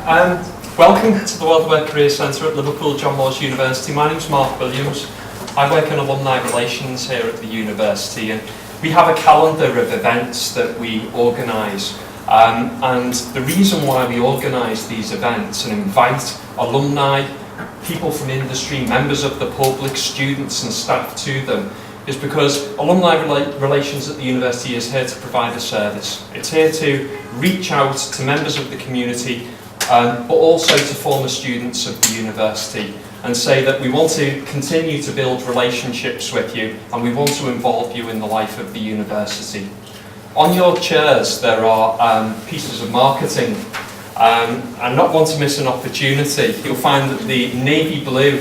Welcome to the World of Work Career Centre at Liverpool John Moores University. My name's Mark Williams. I work in alumni relations here at the university, and we have a calendar of events that we organise. And the reason why we organise these events and invite alumni, people from industry, members of the public, students and staff to them is because alumni relations at the university is here to provide a service. It's here to reach out to members of the community, but also to former students of the university, and say that we want to continue to build relationships with you and we want to involve you in the life of the university. On your chairs there are pieces of marketing, and not want to miss an opportunity. You'll find that the navy blue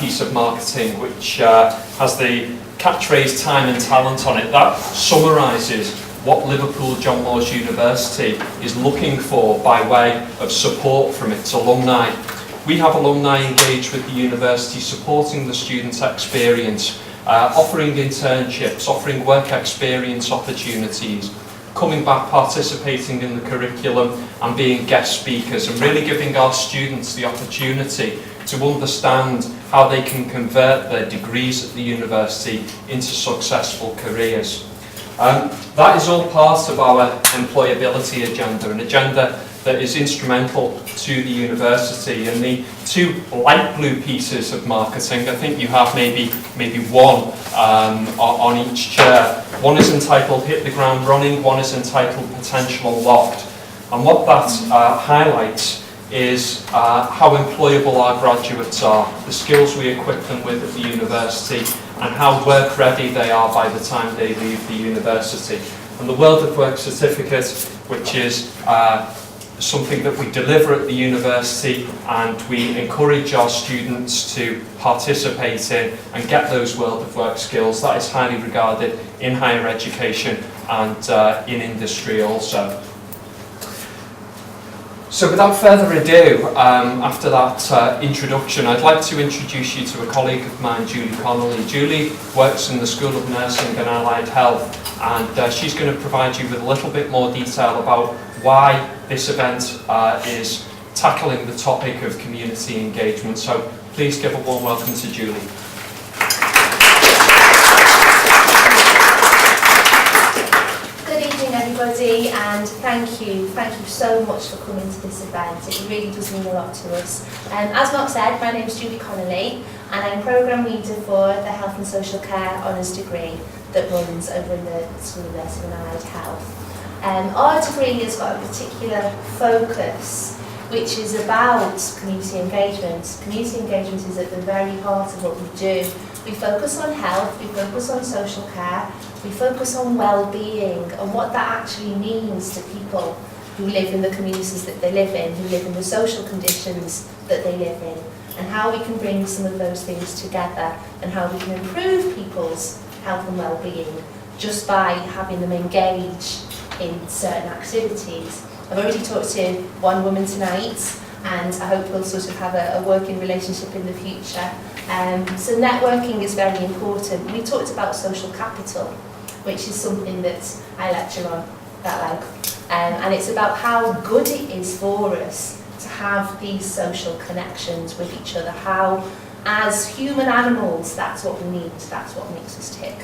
piece of marketing, which has the catchphrase time and talent on it, that summarises what Liverpool John Moores University is looking for by way of support from its alumni. We have alumni engaged with the university, supporting the student experience, offering internships, offering work experience opportunities, coming back, participating in the curriculum and being guest speakers, and really giving our students the opportunity to understand how they can convert their degrees at the university into successful careers. That is all part of our employability agenda, an agenda that is instrumental to the university. And the two light blue pieces of marketing, I think you have maybe one on each chair. One is entitled Hit the Ground Running, one is entitled Potential Unlocked. And what that highlights is how employable our graduates are, the skills we equip them with at the university, and how work ready they are by the time they leave the university. And the World of Work certificate, which is something that we deliver at the university and we encourage our students to participate in and get those World of Work skills, that is highly regarded in higher education and in industry also. So without further ado, after that introduction, I'd like to introduce you to a colleague of mine, Julie Connolly. Julie works in the School of Nursing and Allied Health, and she's going to provide you with a little bit more detail about why this event is tackling the topic of community engagement. So please give a warm welcome to Julie. Everybody, and thank you so much for coming to this event. It really does mean a lot to us. As Mark said, my name is Julie Connolly and I'm Programme Leader for the Health and Social Care Honours degree that runs over in the School of Nursing and Allied Health. Our degree has got a particular focus which is about community engagement. Community engagement is at the very heart of what we do. We focus on health, we focus on social care, we focus on well-being and what that actually means to people who live in the communities that they live in, who live in the social conditions that they live in, and how we can bring some of those things together and how we can improve people's health and well-being just by having them engage in certain activities. I've already talked to one woman tonight, and I hope we'll sort of have a working relationship in the future. So networking is very important. We talked about social capital, which is something that I lecture on that length. And it's about how good it is for us to have these social connections with each other, how as human animals that's what we need, that's what makes us tick.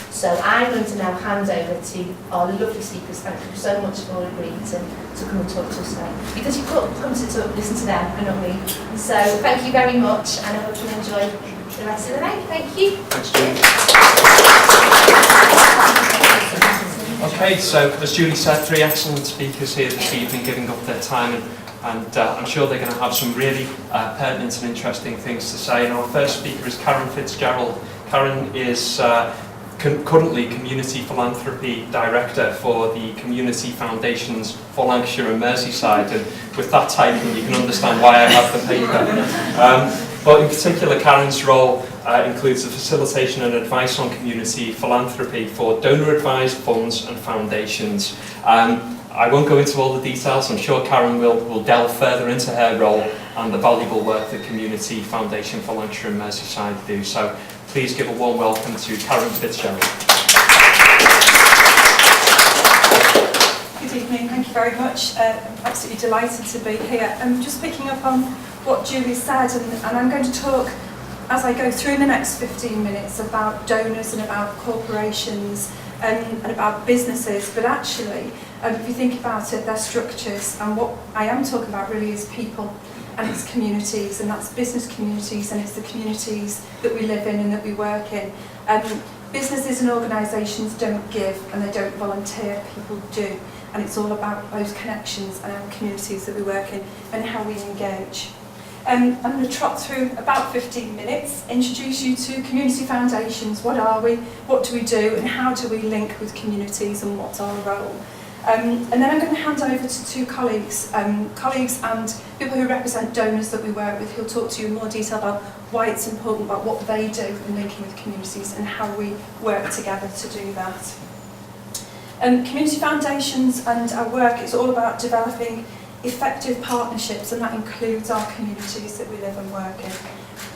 So I'm going to now hand over to our lovely speakers. Thank you so much for agreeing to come and talk to us tonight. Because you've come to talk, listen to them and not me. So thank you very much, and I hope you enjoy the rest of the night. Thank you. Thanks, Julie. Okay, so as Julie said, three excellent speakers here this evening giving up their time, and I'm sure they're going to have some really pertinent and interesting things to say. And our first speaker is Cara Fitzgerald. Karen is currently Community Philanthropy Director for the Community Foundations for Lancashire Merseyside, and with that title you can understand why I have the paper. But in particular, Karen's role includes the facilitation and advice on community philanthropy for donor-advised funds and foundations. I won't go into all the details. I'm sure Karen will delve further into her role and the valuable work that Community Foundation for Lancashire and Merseyside do. So please give a warm welcome to Cara Fitzgerald. Good evening, thank you very much. I'm absolutely delighted to be here. I'm just picking up on what Julie said, and I'm going to talk, as I go through the next 15 minutes, about donors and about corporations and about businesses, but actually, if you think about it, they're structures, and what I am talking about really is people, and it's communities, and that's business communities, and it's the communities that we live in and that we work in. Businesses and organisations don't give and they don't volunteer, people do, and it's all about those connections and our communities that we work in and how we engage. I'm going to trot through about 15 minutes, introduce you to community foundations. What are we, what do we do, and how do we link with communities, and what's our role? And then I'm going to hand over to two colleagues and people who represent donors that we work with, who'll talk to you in more detail about why it's important, about what they do in linking with communities and how we work together to do that. Community foundations and our work is all about developing effective partnerships, and that includes our communities that we live and work in.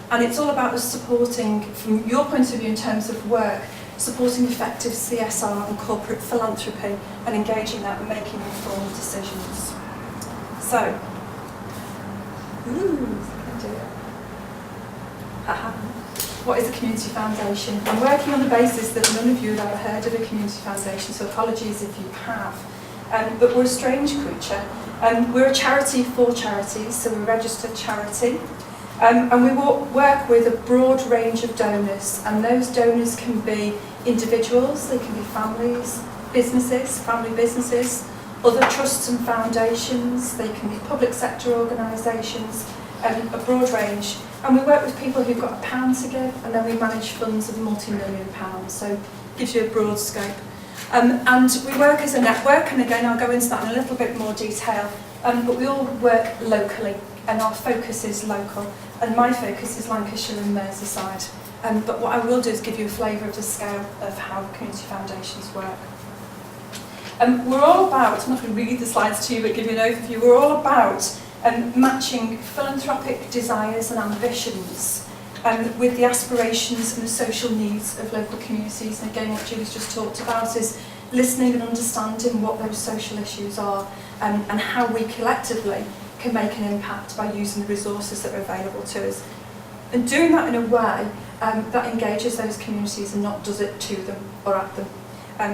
And it's all about us supporting, from your point of view in terms of work, supporting effective CSR and corporate philanthropy and engaging that and making informed decisions. So, what is a community foundation? I'm working on the basis that none of you have ever heard of a community foundation, so apologies if you have. But we're a strange creature. We're a charity for charities, so we're a registered charity. And we work with a broad range of donors, and those donors can be individuals, they can be families, businesses, family businesses, other trusts and foundations, they can be public sector organisations, a broad range. And we work with people who've got £1 to give, and then we manage funds of multi-million pounds, so it gives you a broad scope. And we work as a network, and again I'll go into that in a little bit more detail, but we all work locally, and our focus is local, and my focus is Lancashire and Merseyside. But what I will do is give you a flavour of the scale of how community foundations work. We're all about, I'm not going to read the slides to you but give you an overview, we're all about matching philanthropic desires and ambitions with the aspirations and the social needs of local communities. And again, what Julie's just talked about is listening and understanding what those social issues are, and how we collectively can make an impact by using the resources that are available to us. And doing that in a way that engages those communities and not does it to them or at them.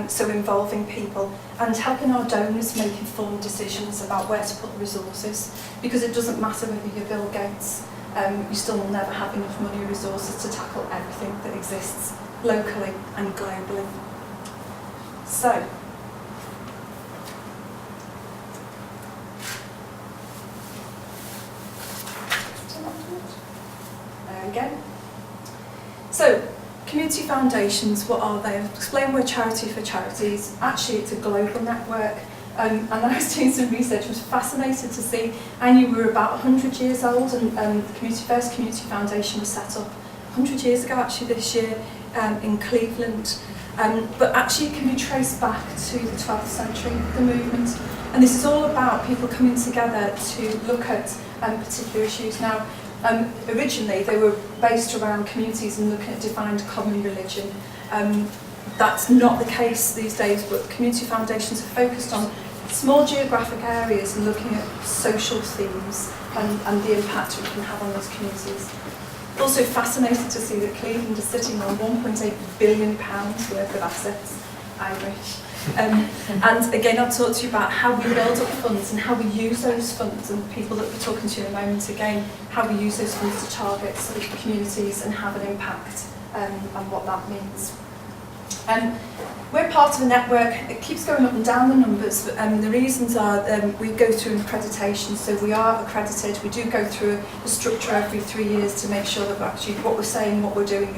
So involving people and helping our donors make informed decisions about where to put the resources, because it doesn't matter whether you're Bill Gates, you still will never have enough money or resources to tackle everything that exists locally and globally. So, there we go. So, community foundations, what are they? I'll explain we're a charity for charities. Actually, it's a global network. And I was doing some research, I was fascinated to see, I knew we were about 100 years old, and the first community foundation was set up 100 years ago, actually this year, in Cleveland. But actually it can be traced back to the 12th century, the movement. And this is all about people coming together to look at particular issues. Now, originally they were based around communities and looking at defined common religion. That's not the case these days, but community foundations are focused on small geographic areas and looking at social themes and the impact we can have on those communities. Also fascinated to see that Cleveland is sitting on £1.8 billion worth of assets. Irish. And again, I'll talk to you about how we build up funds and how we use those funds, and the people that we're talking to in a moment again, how we use those funds to target sort of communities and have an impact, and what that means. We're part of a network. It keeps going up and down, the numbers, but the reasons are we go through an accreditation, so we are accredited. We do go through a structure every 3 years to make sure that actually what we're saying, what we're doing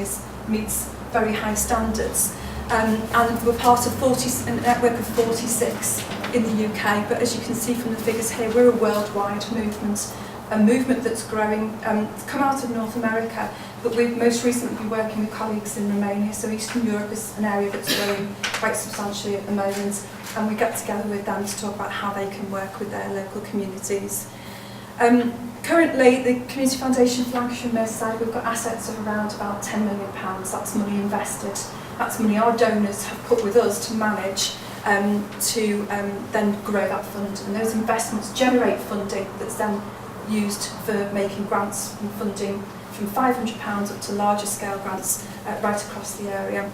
meets very high standards. And we're part of a network of 46 in the UK, but as you can see from the figures here, we're a worldwide movement, a movement that's growing. It's come out of North America, but we've most recently been working with colleagues in Romania, so Eastern Europe is an area that's growing quite substantially at the moment, and we get together with them to talk about how they can work with their local communities. Currently, the Community Foundation for Lancashire Merseyside, we've got assets of around about £10 million. That's money invested. That's money our donors have put with us to manage. to then grow that fund. And those investments generate funding that's then used for making grants and funding from £500 up to larger scale grants right across the area.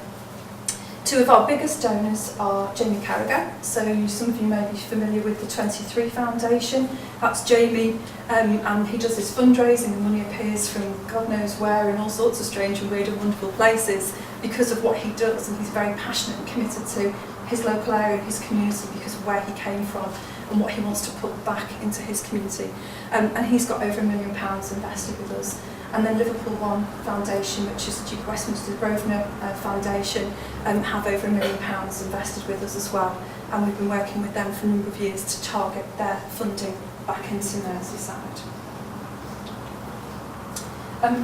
Two of our biggest donors are Jamie Carragher, so some of you may be familiar with the 23 Foundation. That's Jamie, and he does his fundraising and money appears from God knows where in all sorts of strange and weird and wonderful places because of what he does, and he's very passionate and committed to his local area and his community because of where he came from and what he wants to put back into his community. And he's got over £1 million invested with us. And then Liverpool One Foundation, which is the Duke Westminster Grosvenor Foundation, have over £1 million invested with us as well. And we've been working with them for a number of years to target their funding back into Merseyside.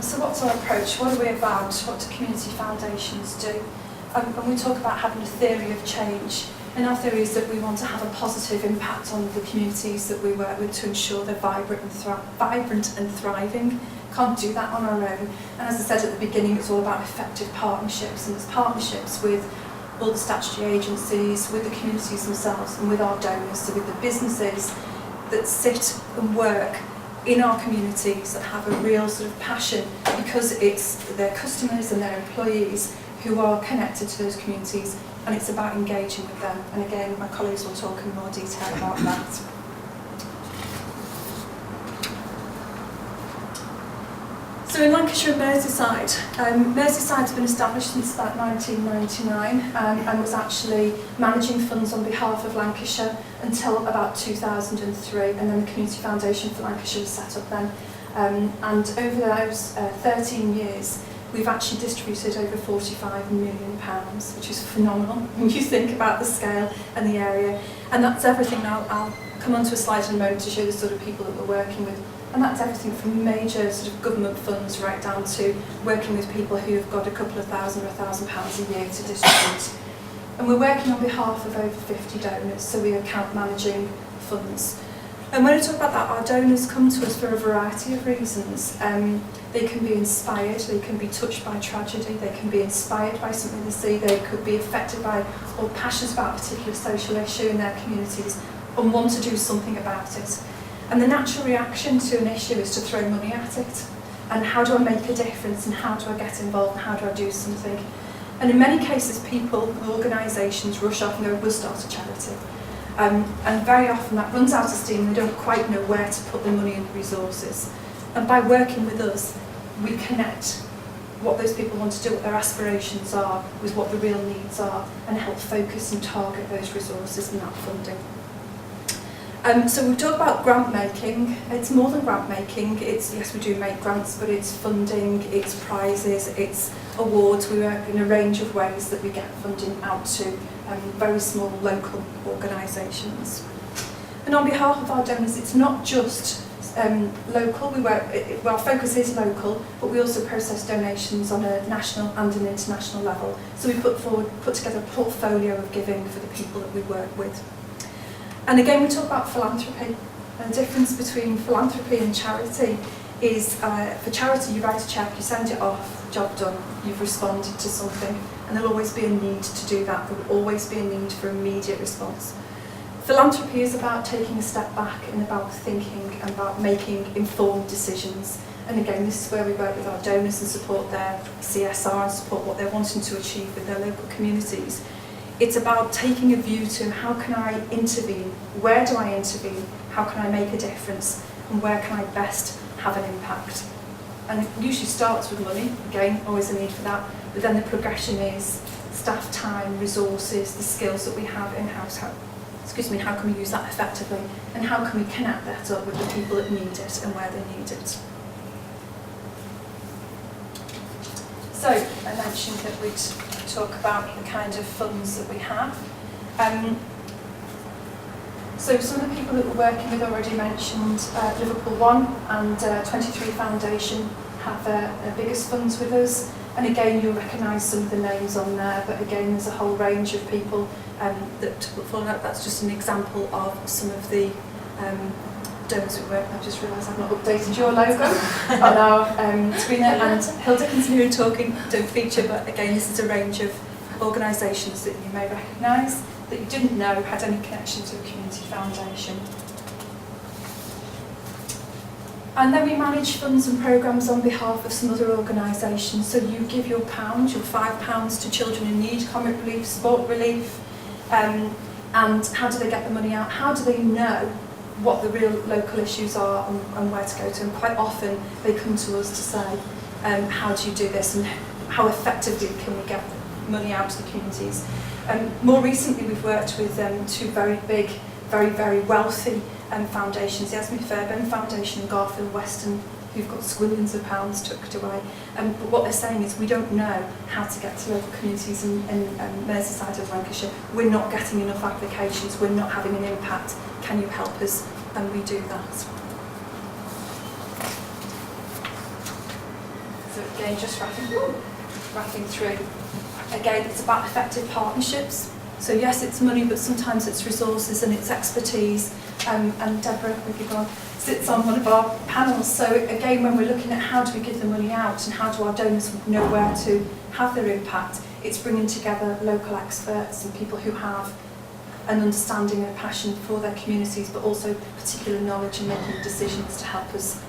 So what's our approach? What are we about? What do community foundations do? And we talk about having a theory of change. And our theory is that we want to have a positive impact on the communities that we work with to ensure they're vibrant and thriving. Can't do that on our own. And as I said at the beginning, it's all about effective partnerships, and it's partnerships with all the statutory agencies, with the communities themselves, and with our donors, so with the businesses that sit and work in our communities that have a real sort of passion because it's their customers and their employees who are connected to those communities, and it's about engaging with them. And again, my colleagues will talk in more detail about that. So in Lancashire Merseyside, Merseyside's been established since about 1999 and was actually managing funds on behalf of Lancashire until about 2003, and then the Community Foundation for Lancashire was set up then. And over those 13 years, we've actually distributed over £45 million, which is phenomenal when you think about the scale and the area. And that's everything. I'll come onto a slide in a moment to show the sort of people that we're working with. And that's everything from major sort of government funds right down to working with people who have got a couple of thousand or £1,000 a year to distribute. And we're working on behalf of over 50 donors, so we are account managing funds. And when I talk about that, our donors come to us for a variety of reasons. They can be inspired, they can be touched by tragedy, they can be inspired by something they see, they could be affected by or passionate about a particular social issue in their communities and want to do something about it. And the natural reaction to an issue is to throw money at it. And how do I make a difference, and how do I get involved, and how do I do something? And in many cases, people, organisations rush off and go, we'll start a charity. And very often that runs out of steam, they don't quite know where to put their money and resources. And by working with us, we connect what those people want to do, what their aspirations are, with what the real needs are, and help focus and target those resources and that funding. So we talk about grant making. It's more than grant making. It's, yes, we do make grants, but it's funding, it's prizes, it's awards. We work in a range of ways that we get funding out to very small local organisations. And on behalf of our donors, it's not just local. We work. Our focus is local, but we also process donations on a national and an international level. So we put together a portfolio of giving for the people that we work with. And again, we talk about philanthropy. And the difference between philanthropy and charity is for charity, you write a cheque, you send it off, job done, you've responded to something, and there'll always be a need to do that. There will always be a need for immediate response. Philanthropy is about taking a step back and about thinking and about making informed decisions. And again, this is where we work with our donors and support their CSR and support what they're wanting to achieve with their local communities. It's about taking a view to how can I intervene, where do I intervene, how can I make a difference, and where can I best have an impact. And it usually starts with money, again, always a need for that, but then the progression is staff time, resources, the skills that we have in-house, how can we use that effectively, and how can we connect that up with the people that need it and where they need it. So, I mentioned that we'd talk about the kind of funds that we have. So some of the people that we're working with already mentioned Liverpool One and 23 Foundation have their biggest funds with us. And again, you'll recognise some of the names on there, but again, there's a whole range of people that fall out. That's just an example of some of the donors we work with. I've just realised I've not updated your logo on our screen there, and Hill Dickinson who are talking don't feature, but again, this is a range of organisations that you may recognise. that you didn't know had any connection to a community foundation. And then we manage funds and programmes on behalf of some other organisations. So you give your £5 to children in need, comic relief, sport relief, and how do they get the money out? How do they know what the real local issues are and where to go to? And quite often they come to us to say, how do you do this and how effectively can we get money out to the communities? More recently we've worked with two very big, very wealthy foundations, the Esme Fairbairn Foundation and Garfield Weston, who've got squillions of pounds tucked away. But what they're saying is we don't know how to get to local communities in Merseyside and Lancashire. We're not getting enough applications, we're not having an impact. Can you help us? And we do that. So again, just wrapping through. Again, it's about effective partnerships. So yes, it's money, but sometimes it's resources and it's expertise. And Deborah sits on one of our panels. So again, when we're looking at how do we give the money out and how do our donors know where to have their impact, it's bringing together local experts and people who have an understanding and passion for their communities, but also particular knowledge and making decisions to help us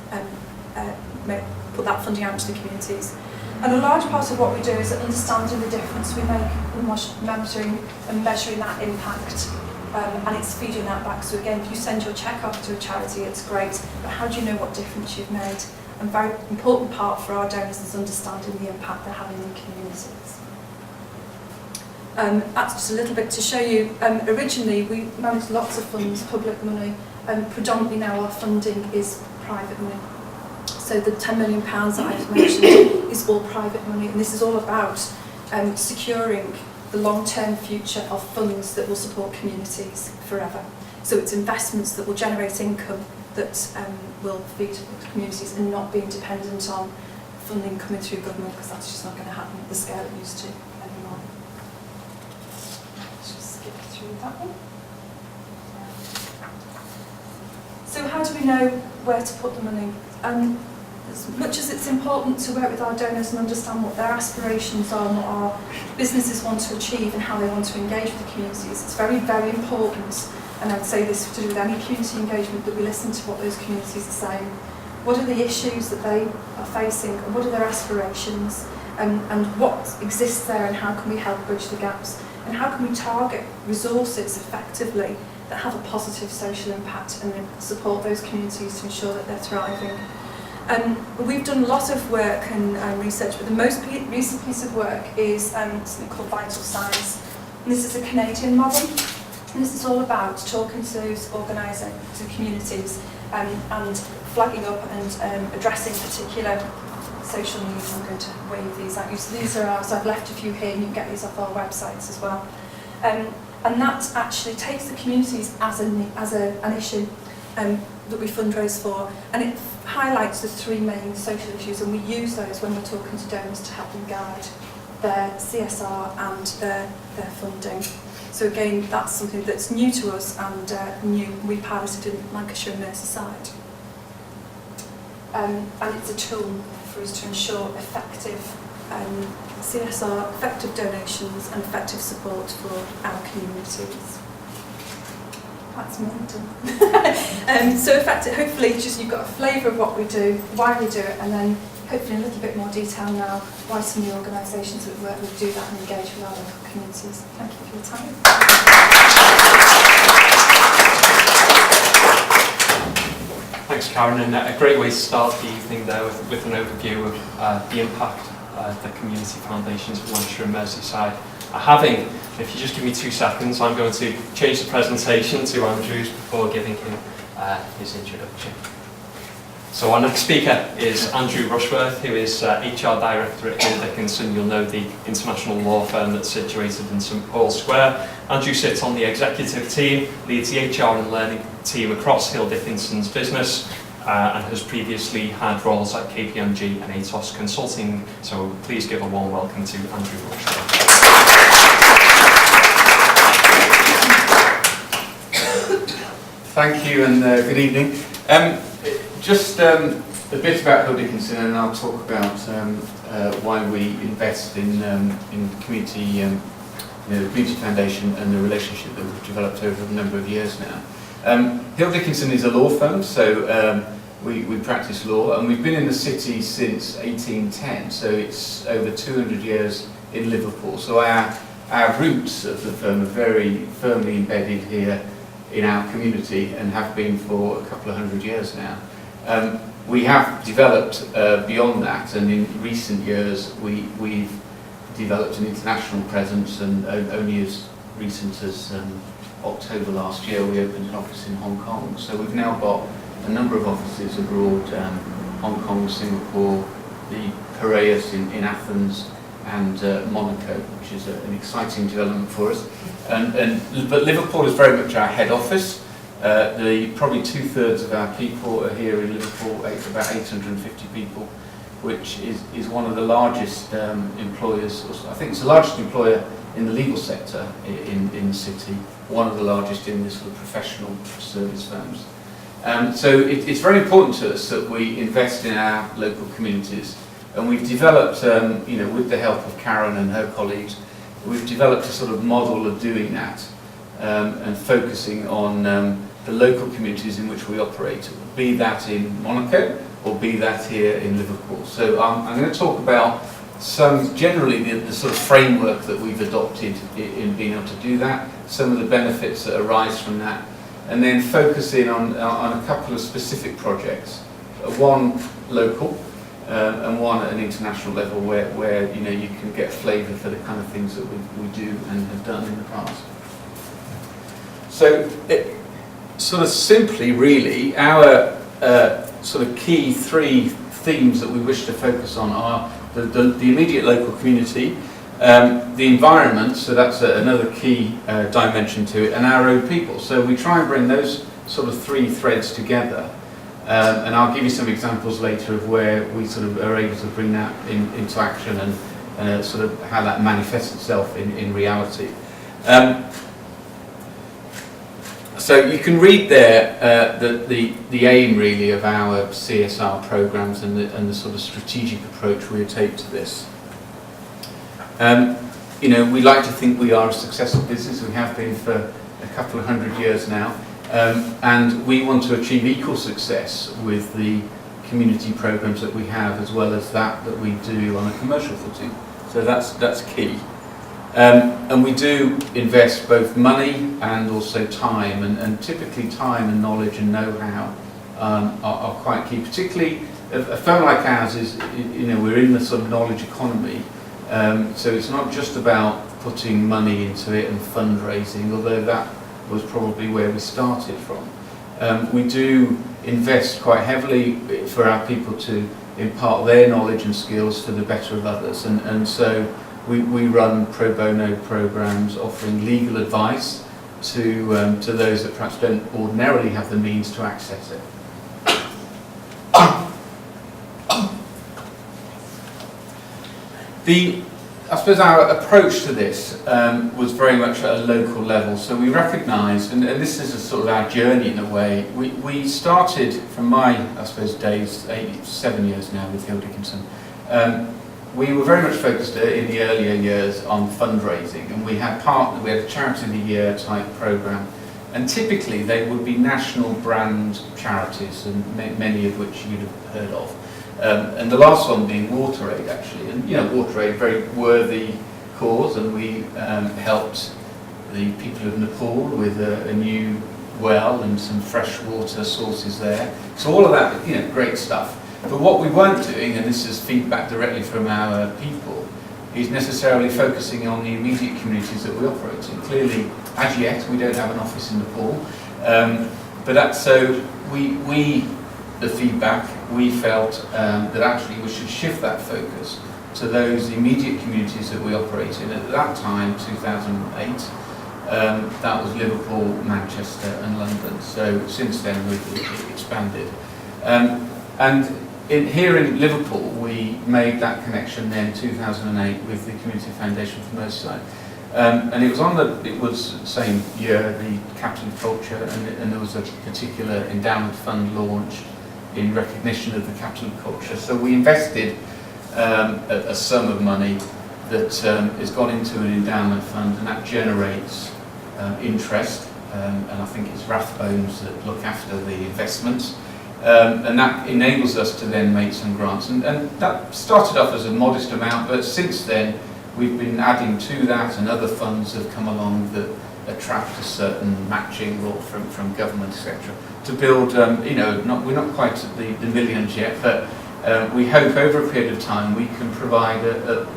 put that funding out to the communities. And a large part of what we do is understanding the difference we make in monitoring and measuring that impact. And it's feeding that back. So again, if you send your cheque off to a charity, it's great, but how do you know what difference you've made? And very important part for our donors is understanding the impact they're having in communities. That's just a little bit to show you. Originally, we managed lots of funds, public money, and predominantly now our funding is private money. So the £10 million that I've mentioned is all private money, and this is all about securing the long-term future of funds that will support communities forever. So it's investments that will generate income that will feed communities and not being dependent on funding coming through government, because that's just not going to happen at the scale it used to anymore. Let's just skip through that one. So how do we know where to put the money? As much as it's important to work with our donors and understand what their aspirations are and what our businesses want to achieve and how they want to engage with the communities, it's very, very important, and I'd say this to do with any community engagement, that we listen to what those communities are saying. What are the issues that they are facing, and what are their aspirations, and what exists there, and how can we help bridge the gaps, and how can we target resources effectively that have a positive social impact and support those communities to ensure that they're thriving. We've done a lot of work and research, but the most recent piece of work is something called Vital Signs. And this is a Canadian model, and this is all about talking to those communities and flagging up and addressing particular social needs. I'm going to wave these at you. So these are ours. I've left a few here, and you can get these off our websites as well. And that actually takes the communities as an issue that we fundraise for, and it highlights the three main social issues, and we use those when we're talking to donors to help them guide their CSR and their funding. So again, that's something that's new to us and we piloted in Lancashire Merseyside. And it's a tool for us to ensure effective CSR, effective donations and effective support for our communities. That's me done. So effective, hopefully just you've got a flavour of what we do, why we do it, and then hopefully in a little bit more detail now why some of the organisations that we work with do that and engage with our local communities. Thank you for your time. Thanks, Karen, and a great way to start the evening there with an overview of the impact the community foundations of Lancashire and Merseyside are having. If you just give me 2 seconds, I'm going to change the presentation to Andrew's before giving him his introduction. So our next speaker is Andrew Rushworth, who is HR Director at Hill Dickinson. You'll know the international law firm that's situated in St Paul's Square. Andrew sits on the executive team, leads the HR and learning team across Hill Dickinson's business, and has previously had roles at KPMG and Atos Consulting. So please give a warm welcome to Andrew Rushworth. Thank you and good evening. Just a bit about Hill Dickinson, and I'll talk about why we invest in community the Community Foundation and the relationship that we've developed over a number of years now. Hill Dickinson is a law firm, so we practice law, and we've been in the city since 1810, so it's over 200 years in Liverpool. So our roots of the firm are very firmly embedded here in our community and have been for a couple of hundred years now. We have developed beyond that, and in recent years we've developed an international presence, and only as recent as October last year we opened an office in Hong Kong. So we've now got a number of offices abroad, Hong Kong, Singapore, the Piraeus in Athens, and Monaco, which is an exciting development for us. But Liverpool is very much our head office. Probably 2/3 of our people are here in Liverpool, about 850 people, which is one of the largest employers. I think it's the largest employer in the legal sector in the city, one of the largest in the sort of professional service firms. So it's very important to us that we invest in our local communities, and we've developed, with the help of Karen and her colleagues, we've developed a sort of model of doing that, and focusing on the local communities in which we operate, be that in Monaco or be that here in Liverpool. So I'm going to talk about generally the sort of framework that we've adopted in being able to do that, some of the benefits that arise from that, and then focus in on a couple of specific projects, one local and one at an international level where you can get a flavour for the kind of things that we do and have done in the past. So sort of simply really our sort of key three themes that we wish to focus on are the immediate local community, the environment, so that's another key dimension to it, and our own people. So we try and bring those sort of three threads together, and I'll give you some examples later of where we sort of are able to bring that into action and sort of how that manifests itself in reality. So you can read there the aim really of our CSR programs and the sort of strategic approach we take to this. We like to think we are a successful business. We have been for a couple of hundred years now, and we want to achieve equal success with the community programs that we have, as well as that we do on a commercial footing. So that's key. And we do invest both money and also time, and typically time and knowledge and know-how are quite key. Particularly a firm like ours is, we're in the sort of knowledge economy, so it's not just about putting money into it and fundraising, although that was probably where we started from. We do invest quite heavily for our people to impart their knowledge and skills for the better of others, and so we run pro bono programs offering legal advice to those that perhaps don't ordinarily have the means to access it. I suppose our approach to this was very much at a local level. So we recognised, and this is a sort of our journey in a way, we started from my, I suppose, days, 7 years now with Hill Dickinson. We were very much focused in the earlier years on fundraising, and we had a Charity of the Year type programme, and typically they would be national brand charities, and many of which you'd have heard of. And the last one being WaterAid, actually, and WaterAid, very worthy cause, and we helped the people of Nepal with a new well and some fresh water sources there. So all of that, great stuff. But what we weren't doing, and this is feedback directly from our people, is necessarily focusing on the immediate communities that we operate in. Clearly, as yet, we don't have an office in Nepal, but that's so the feedback, we felt that actually we should shift that focus to those immediate communities that we operate in. At that time, 2008, that was Liverpool, Manchester and London. So since then we've expanded. And here in Liverpool, we made that connection then in 2008 with the Community Foundation for Merseyside. And it was the same year, the Capital of Culture, and there was a particular endowment fund launched in recognition of the Capital of Culture. So we invested a sum of money that is gone into an endowment fund, and that generates interest, and I think it's Rathbones that look after the investments, and that enables us to then make some grants, and that started off as a modest amount, but since then we've been adding to that, and other funds have come along that attract a certain matching or from government, etc., to build, we're not quite at the millions yet, but we hope over a period of time we can provide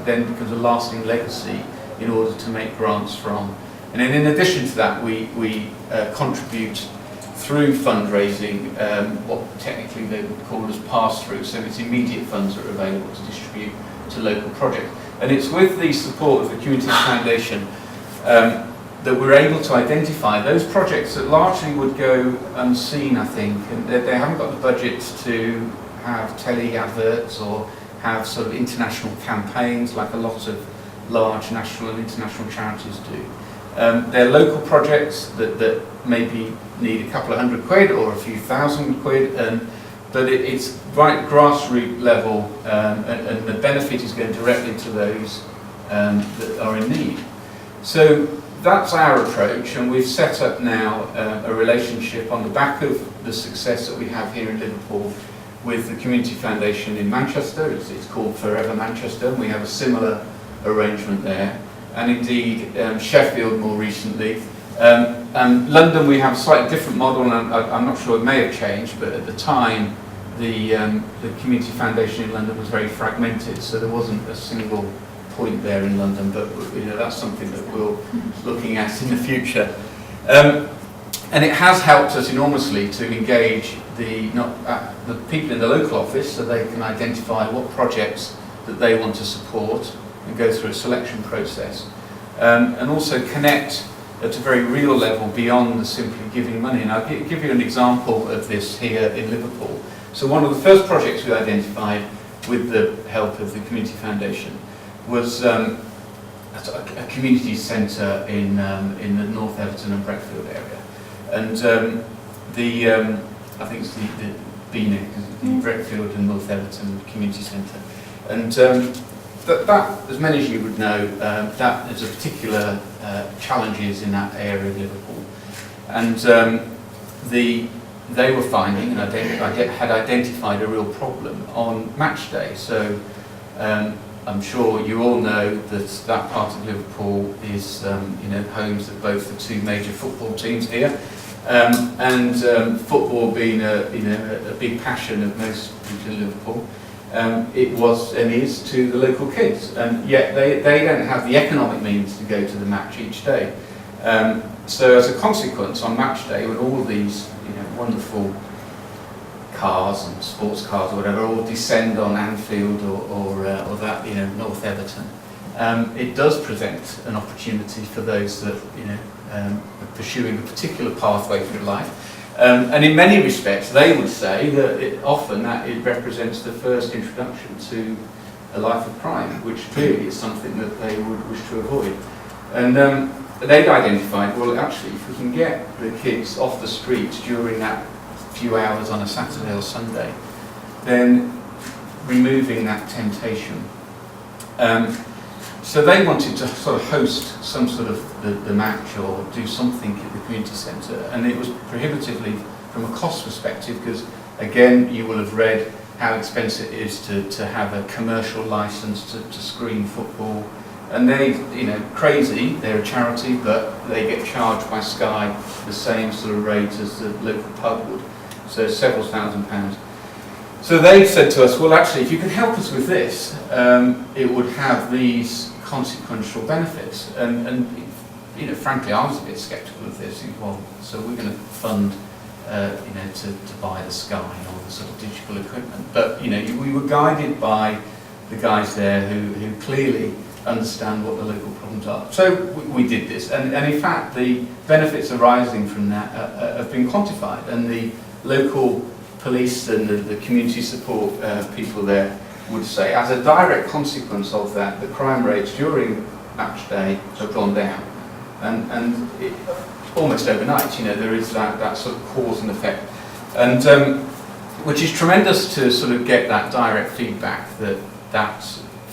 then becomes a lasting legacy in order to make grants from. And then in addition to that, we contribute through fundraising what technically they would call as pass-through, so it's immediate funds that are available to distribute to local projects. And it's with the support of the Community Foundation that we're able to identify those projects that largely would go unseen, I think, and they haven't got the budget to have telly adverts or have sort of international campaigns like a lot of large national and international charities do. They're local projects that maybe need a couple of £100 or a few £1,000, but it's right grassroots level, and the benefit is going directly to those that are in need. So that's our approach, and we've set up now a relationship on the back of the success that we have here in Liverpool with the Community Foundation in Manchester. It's called Forever Manchester, and we have a similar arrangement there. And indeed, Sheffield more recently. And London, we have a slightly different model, and I'm not sure it may have changed, but at the time, the Community Foundation in London was very fragmented, so there wasn't a single point there in London, but that's something that we're looking at in the future. And it has helped us enormously to engage the people in the local office, so they can identify what projects that they want to support and go through a selection process, and also connect at a very real level beyond the simply giving money. And I'll give you an example of this here in Liverpool. So one of the first projects we identified with the help of the Community Foundation was a community centre in the North Everton and Bretfield area, and I think it's the BNIC, the Bretfield and North Everton Community Centre, and that, as many as you would know, that there's a particular challenges in that area of Liverpool, and they were finding and had identified a real problem on match day. So I'm sure you all know that part of Liverpool is homes of both the two major football teams here, and football being a big passion of most people in Liverpool. It was and is to the local kids, and yet they don't have the economic means to go to the match each day. So as a consequence, on match day, when all these wonderful cars and sports cars or whatever all descend on Anfield or that North Everton, it does present an opportunity for those that are pursuing a particular pathway through life. And in many respects, they would say that it represents the first introduction to a life of crime, which clearly is something that they would wish to avoid. And they'd identified, well, actually, if we can get the kids off the streets during that few hours on a Saturday or Sunday, then removing that temptation. So they wanted to sort of host some sort of the match or do something at the community centre, and it was prohibitively from a cost perspective, because again you will have read how expensive it is to have a commercial licence to screen football, and they crazy, they're a charity, but they get charged by Sky the same sort of rate as the local pub would, so several £1,000s. So they said to us, well, actually, if you can help us with this, it would have these consequential benefits. And frankly, I was a bit sceptical of this. Well, so we're going to fund, to buy the Sky and all the sort of digital equipment. But we were guided by the guys there who clearly understand what the local problems are. So we did this, and in fact, the benefits arising from that have been quantified, and the local police and the community support people there would say, as a direct consequence of that, the crime rates during match day have gone down, and it, almost overnight, there is that sort of cause and effect, and which is tremendous to sort of get that direct feedback that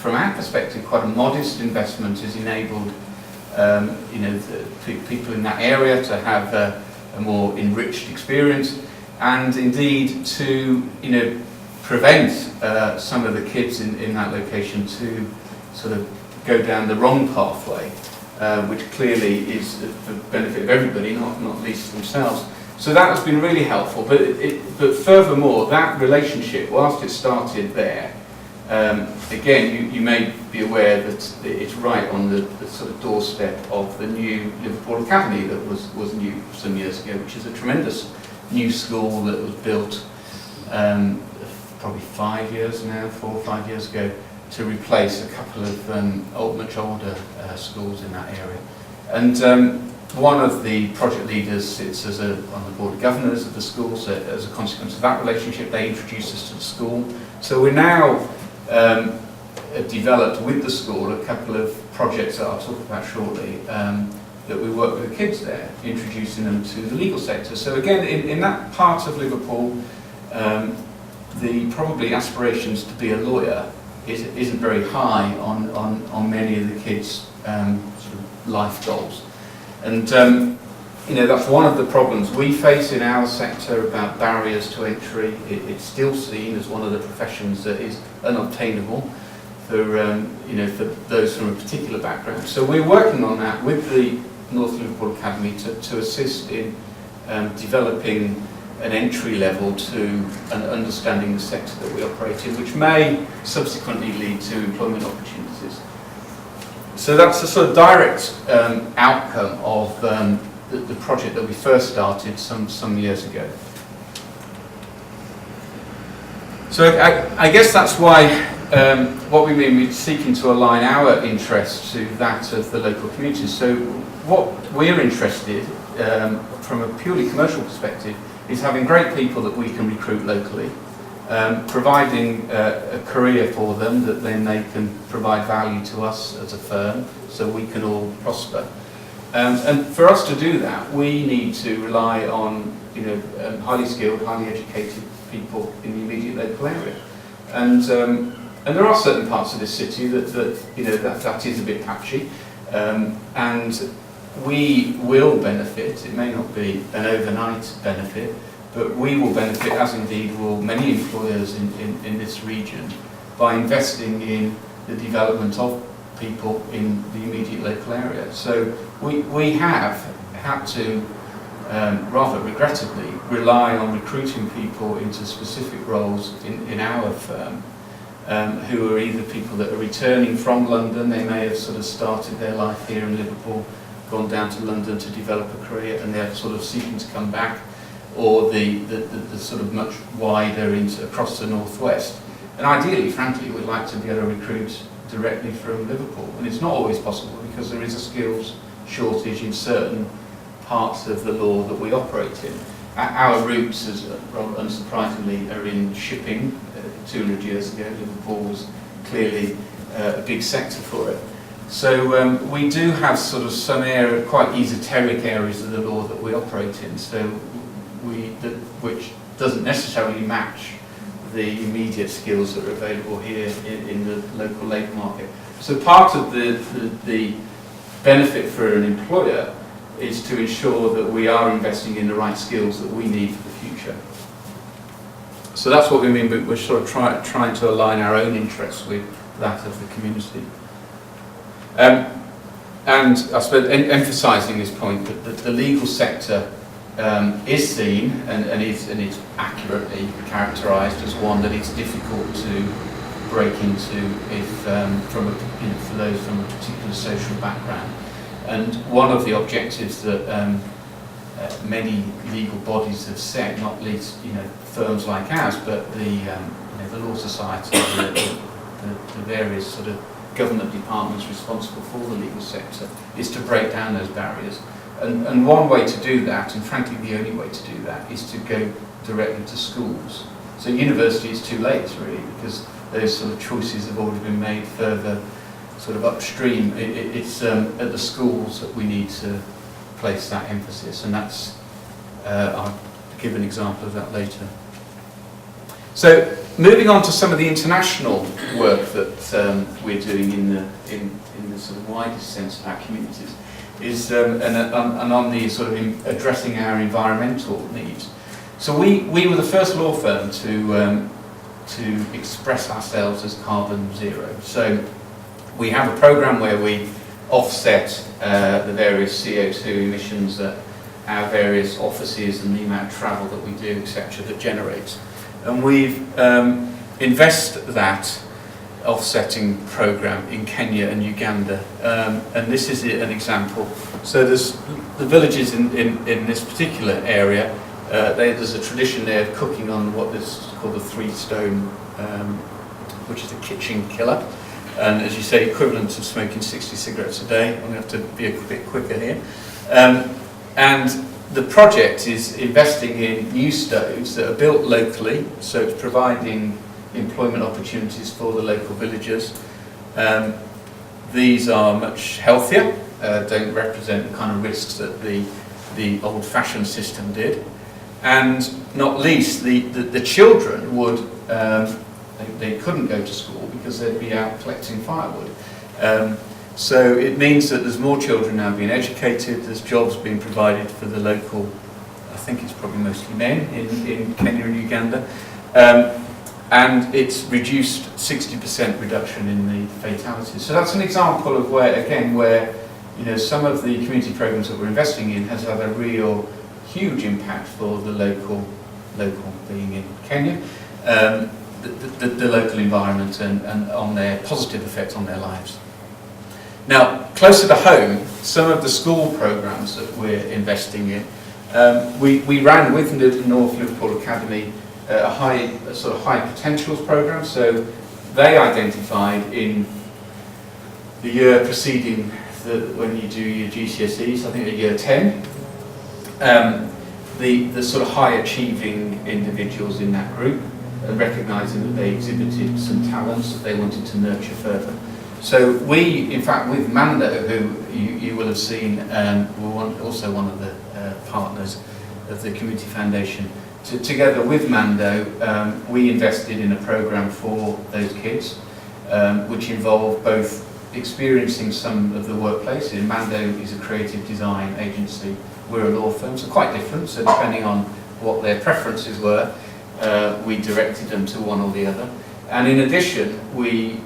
from our perspective, quite a modest investment has enabled people in that area to have a more enriched experience, and indeed to prevent some of the kids in that location to sort of go down the wrong pathway, which clearly is for the benefit of everybody, not least themselves. So that has been really helpful. But furthermore, that relationship, whilst it started there, again, you may be aware that it's right on the sort of doorstep of the new Liverpool Academy that was new some years ago, which is a tremendous new school that was built probably 5 years now, 4 or 5 years ago, to replace a couple of much older schools in that area. And one of the project leaders sits on the board of governors of the school, so as a consequence of that relationship, they introduced us to the school. So we're now developed with the school a couple of projects that I'll talk about shortly, that we work with the kids there, introducing them to the legal sector. So again, in that part of Liverpool, the probably aspirations to be a lawyer isn't very high on many of the kids' sort of life goals. And that's one of the problems we face in our sector about barriers to entry. It's still seen as one of the professions that is unobtainable for those from a particular background. So we're working on that with the North Liverpool Academy to assist in developing an entry level to an understanding the sector that we operate in, which may subsequently lead to employment opportunities. So that's a sort of direct outcome of the project that we first started some years ago. So I guess that's why what we mean with seeking to align our interests to that of the local community. So what we're interested from a purely commercial perspective is having great people that we can recruit locally, providing a career for them that then they can provide value to us as a firm so we can all prosper. And for us to do that, we need to rely on highly skilled, highly educated people in the immediate local area. And there are certain parts of this city that is a bit patchy, and we will benefit. It may not be an overnight benefit, but we will benefit, as indeed will many employers in this region, by investing in the development of people in the immediate local area. So we have had to, rather regrettably, rely on recruiting people into specific roles in our firm, who are either people that are returning from London. They may have sort of started their life here in Liverpool, gone down to London to develop a career, and they're sort of seeking to come back, or the sort of much wider across the northwest. And ideally, frankly, we'd like to be able to recruit directly from Liverpool, and it's not always possible because there is a skills shortage in certain parts of the law that we operate in. Our roots, rather unsurprisingly, are in shipping. 200 years ago, Liverpool was clearly a big sector for it. So we do have sort of some quite esoteric areas of the law that we operate in, so which doesn't necessarily match the immediate skills that are available here in the local labour market. So part of the benefit for an employer is to ensure that we are investing in the right skills that we need for the future. So that's what we mean, but we're sort of trying to align our own interests with that of the community. And I suppose emphasising this point that the legal sector is seen and is accurately characterised as one that it's difficult to break into if for those from a particular social background. And one of the objectives that many legal bodies have set, not least firms like ours, but the Law Society, the various sort of government departments responsible for the legal sector, is to break down those barriers. And one way to do that, and frankly the only way to do that, is to go directly to schools. So university is too late, really, because those sort of choices have already been made further sort of upstream. It's at the schools that we need to place that emphasis, and that's I'll give an example of that later. So moving on to some of the international work that we're doing in the sort of widest sense of our communities, is and on the sort of addressing our environmental needs. So we were the first law firm to express ourselves as carbon zero. So we have a program where we offset the various CO2 emissions that our various offices and the amount of travel that we do, etc., that generates. And we've invested that offsetting program in Kenya and Uganda, and this is an example. So there's the villages in this particular area. There's a tradition there of cooking on what is called a 3-stone, which is a kitchen killer, and as you say, equivalent of smoking 60 cigarettes a day. I'm going to have to be a bit quicker here. And the project is investing in new stoves that are built locally, so it's providing employment opportunities for the local villagers. These are much healthier, don't represent the kind of risks that the old-fashioned system did. And not least, the children would, they couldn't go to school because they'd be out collecting firewood. So it means that there's more children now being educated, there's jobs being provided for the local, I think it's probably mostly men in Kenya and Uganda. And it's reduced 60% reduction in the fatalities. So that's an example of where some of the community programs that we're investing in has had a real huge impact for the local being in Kenya, the local environment and on their positive effect on their lives. Now, closer to home, some of the school programs that we're investing in, we ran with North Liverpool Academy a sort of high potentials program. So they identified in the year preceding when you do your GCSEs, I think at year 10, the sort of high achieving individuals in that group, and recognising that they exhibited some talents that they wanted to nurture further. So we, in fact, with Mando, who you will have seen, we're also one of the partners of the Community Foundation, together with Mando, we invested in a programme for those kids, which involved both experiencing some of the workplace. Mando is a creative design agency, we're a law firm, so quite different, so depending on what their preferences were, we directed them to one or the other. And in addition, we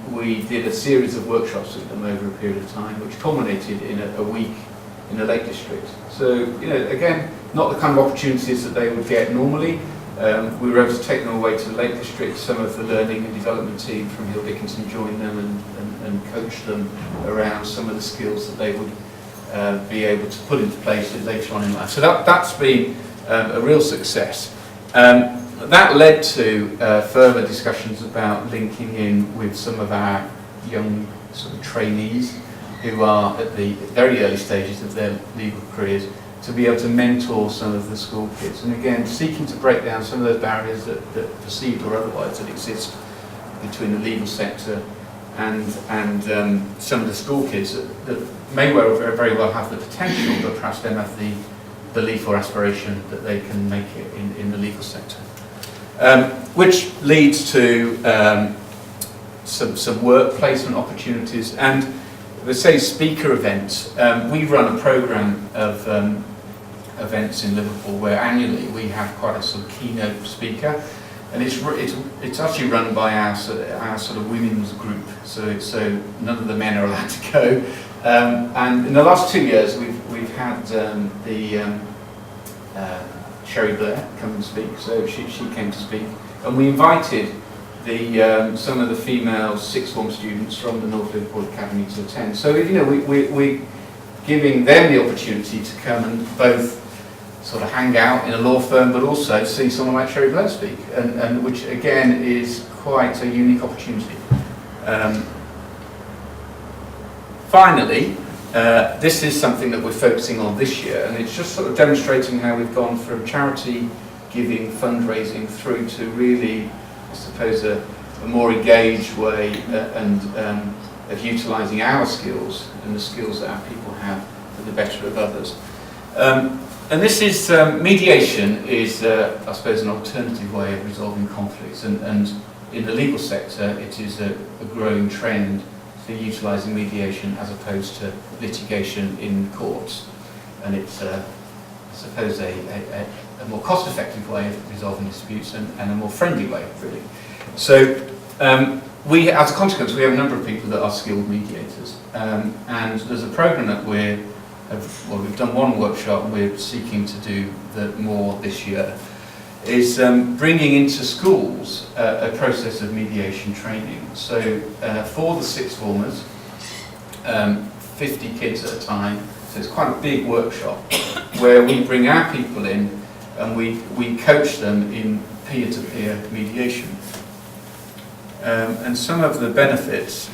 did a series of workshops with them over a period of time, which culminated in a week in the Lake District. So, again, not the kind of opportunities that they would get normally. We were able to take them away to the Lake District. Some of the learning and development team from Hill Dickinson joined them and coached them around some of the skills that they would be able to put into place later on in life. So that's been a real success. That led to further discussions about linking in with some of our young sort of trainees who are at the very early stages of their legal careers, to be able to mentor some of the school kids. And again, seeking to break down some of those barriers that perceived or otherwise that exist between the legal sector and some of the school kids that may very well have the potential, but perhaps don't have the belief or aspiration that they can make it in the legal sector. Which leads to some work placement opportunities, and let's say speaker events. We run a programme of events in Liverpool where annually we have quite a sort of keynote speaker, and it's actually run by our sort of women's group. So none of the men are allowed to go. And in the last 2 years, we've had Sherry Blair come and speak. So she came to speak, and we invited some of the female sixth form students from the North Liverpool Academy to attend. So we're giving them the opportunity to come and both sort of hang out in a law firm, but also see someone like Sherry Blair speak, and which again is quite a unique opportunity. Finally, this is something that we're focusing on this year, and it's just sort of demonstrating how we've gone from charity giving, fundraising, through to really, I suppose, a more engaged way of utilising our skills and the skills that our people have for the better of others. And this is, mediation is, I suppose, an alternative way of resolving conflicts, and in the legal sector, it is a growing trend for utilising mediation as opposed to litigation in courts. And it's, I suppose, a more cost-effective way of resolving disputes and a more friendly way, really. So, we, as a consequence, we have a number of people that are skilled mediators. And there's a programme that we've done one workshop and we're seeking to do more this year, is bringing into schools a process of mediation training. So for the sixth formers, 50 kids at a time, so it's quite a big workshop where we bring our people in and we coach them in peer-to-peer mediation. And some of the benefits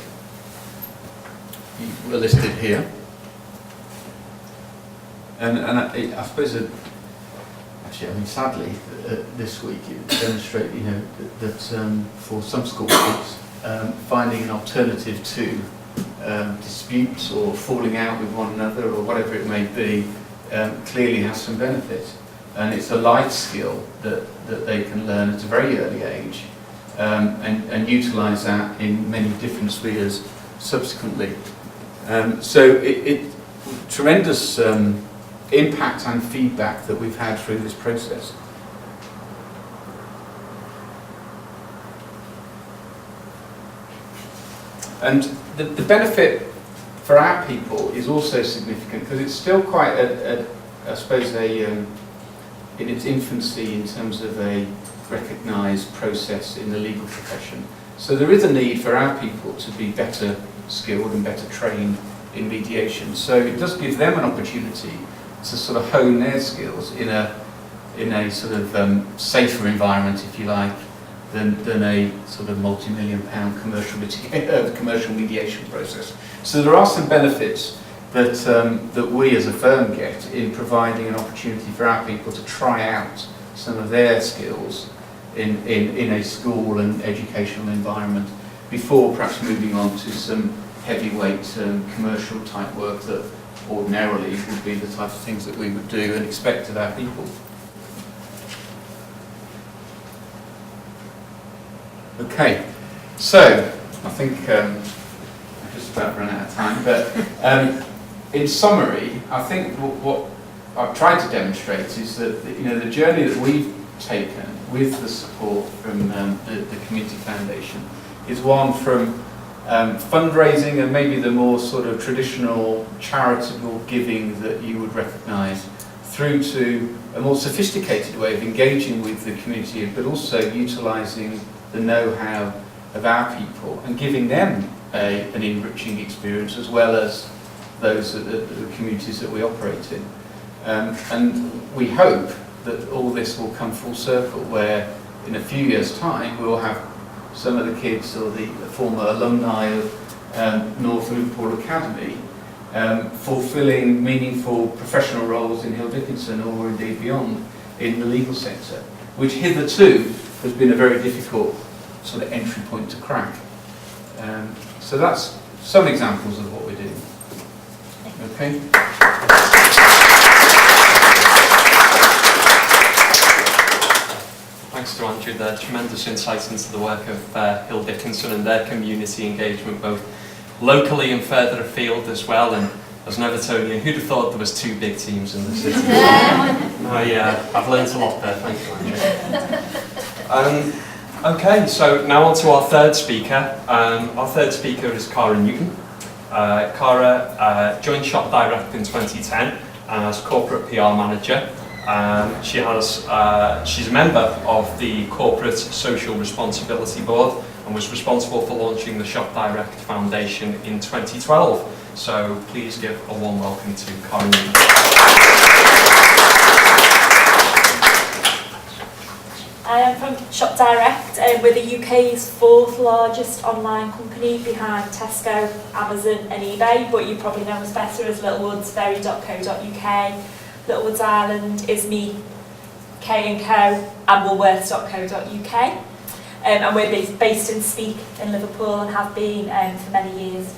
are listed here. And I suppose actually, I mean, sadly, this week it demonstrates, that for some school kids, finding an alternative to disputes or falling out with one another or whatever it may be, clearly has some benefit. And it's a life skill that they can learn at a very early age and utilise that in many different spheres subsequently. So tremendous impact and feedback that we've had through this process. And the benefit for our people is also significant because it's still quite I suppose in its infancy in terms of a recognised process in the legal profession. So there is a need for our people to be better skilled and better trained in mediation. So it does give them an opportunity to sort of hone their skills in a sort of safer environment, if you like, than a sort of multi-million-pound commercial mediation process. So there are some benefits that we as a firm get in providing an opportunity for our people to try out some of their skills in a school and educational environment before perhaps moving on to some heavyweight commercial type work that ordinarily would be the type of things that we would do and expect of our people. Okay, so I think I'm just about run out of time, but in summary, I think what I've tried to demonstrate is that the journey that we've taken with the support from the Community Foundation is one from fundraising and maybe the more sort of traditional charitable giving that you would recognise, through to a more sophisticated way of engaging with the community, but also utilising the know-how of our people and giving them an enriching experience as well as those the communities that we operate in. And we hope that all this will come full circle, where in a few years' time we'll have some of the kids or the former alumni of North Liverpool Academy fulfilling meaningful professional roles in Hill Dickinson or indeed beyond in the legal sector, which hitherto has been a very difficult sort of entry point to crack. So that's some examples of what we're doing. Okay. Thanks to Andrew there. Tremendous insight into the work of Hill Dickinson and their community engagement, both locally and further afield as well. And as an Evertonian, who'd have thought there was two big teams in the city? Oh yeah, I've learned a lot there. Thank you, Andrew. Okay, so now on to our third speaker. Our third speaker is Cara Newton. Cara joined Shop Direct in 2010 as corporate PR manager. She's a member of the Corporate Social Responsibility Board and was responsible for launching the Shop Direct Foundation in 2012. So please give a warm welcome to Cara Newton. I am from Shop Direct. We're the UK's fourth largest online company behind Tesco, Amazon and eBay, but you probably know us better as Littlewoods, Very.co.uk, Littlewoods Ireland, Isme, K&Co and Woolworths.co.uk. And we're based in Speke in Liverpool and have been for many years.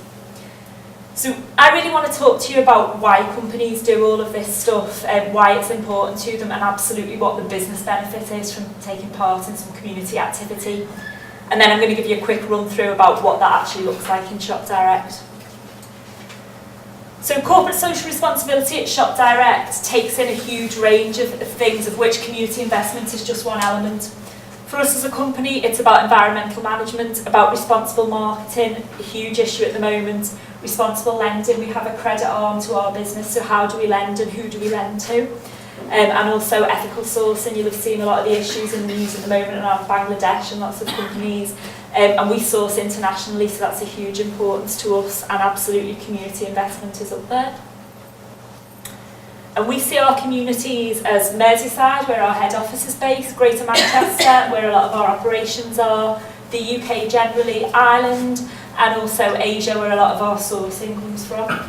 So I really want to talk to you about why companies do all of this stuff, why it's important to them, and absolutely what the business benefit is from taking part in some community activity. And then I'm going to give you a quick run through about what that actually looks like in Shop Direct. So corporate social responsibility at Shop Direct takes in a huge range of things, of which community investment is just one element. For us as a company, it's about environmental management, about responsible marketing, a huge issue at the moment, responsible lending. We have a credit arm to our business, so how do we lend and who do we lend to? And also ethical sourcing. You'll have seen a lot of the issues in the news at the moment around Bangladesh and lots of companies. And we source internationally, so that's a huge importance to us, and absolutely community investment is up there. And we see our communities as Merseyside, where our head office is based, Greater Manchester, where a lot of our operations are, the UK generally, Ireland, and also Asia, where a lot of our sourcing comes from.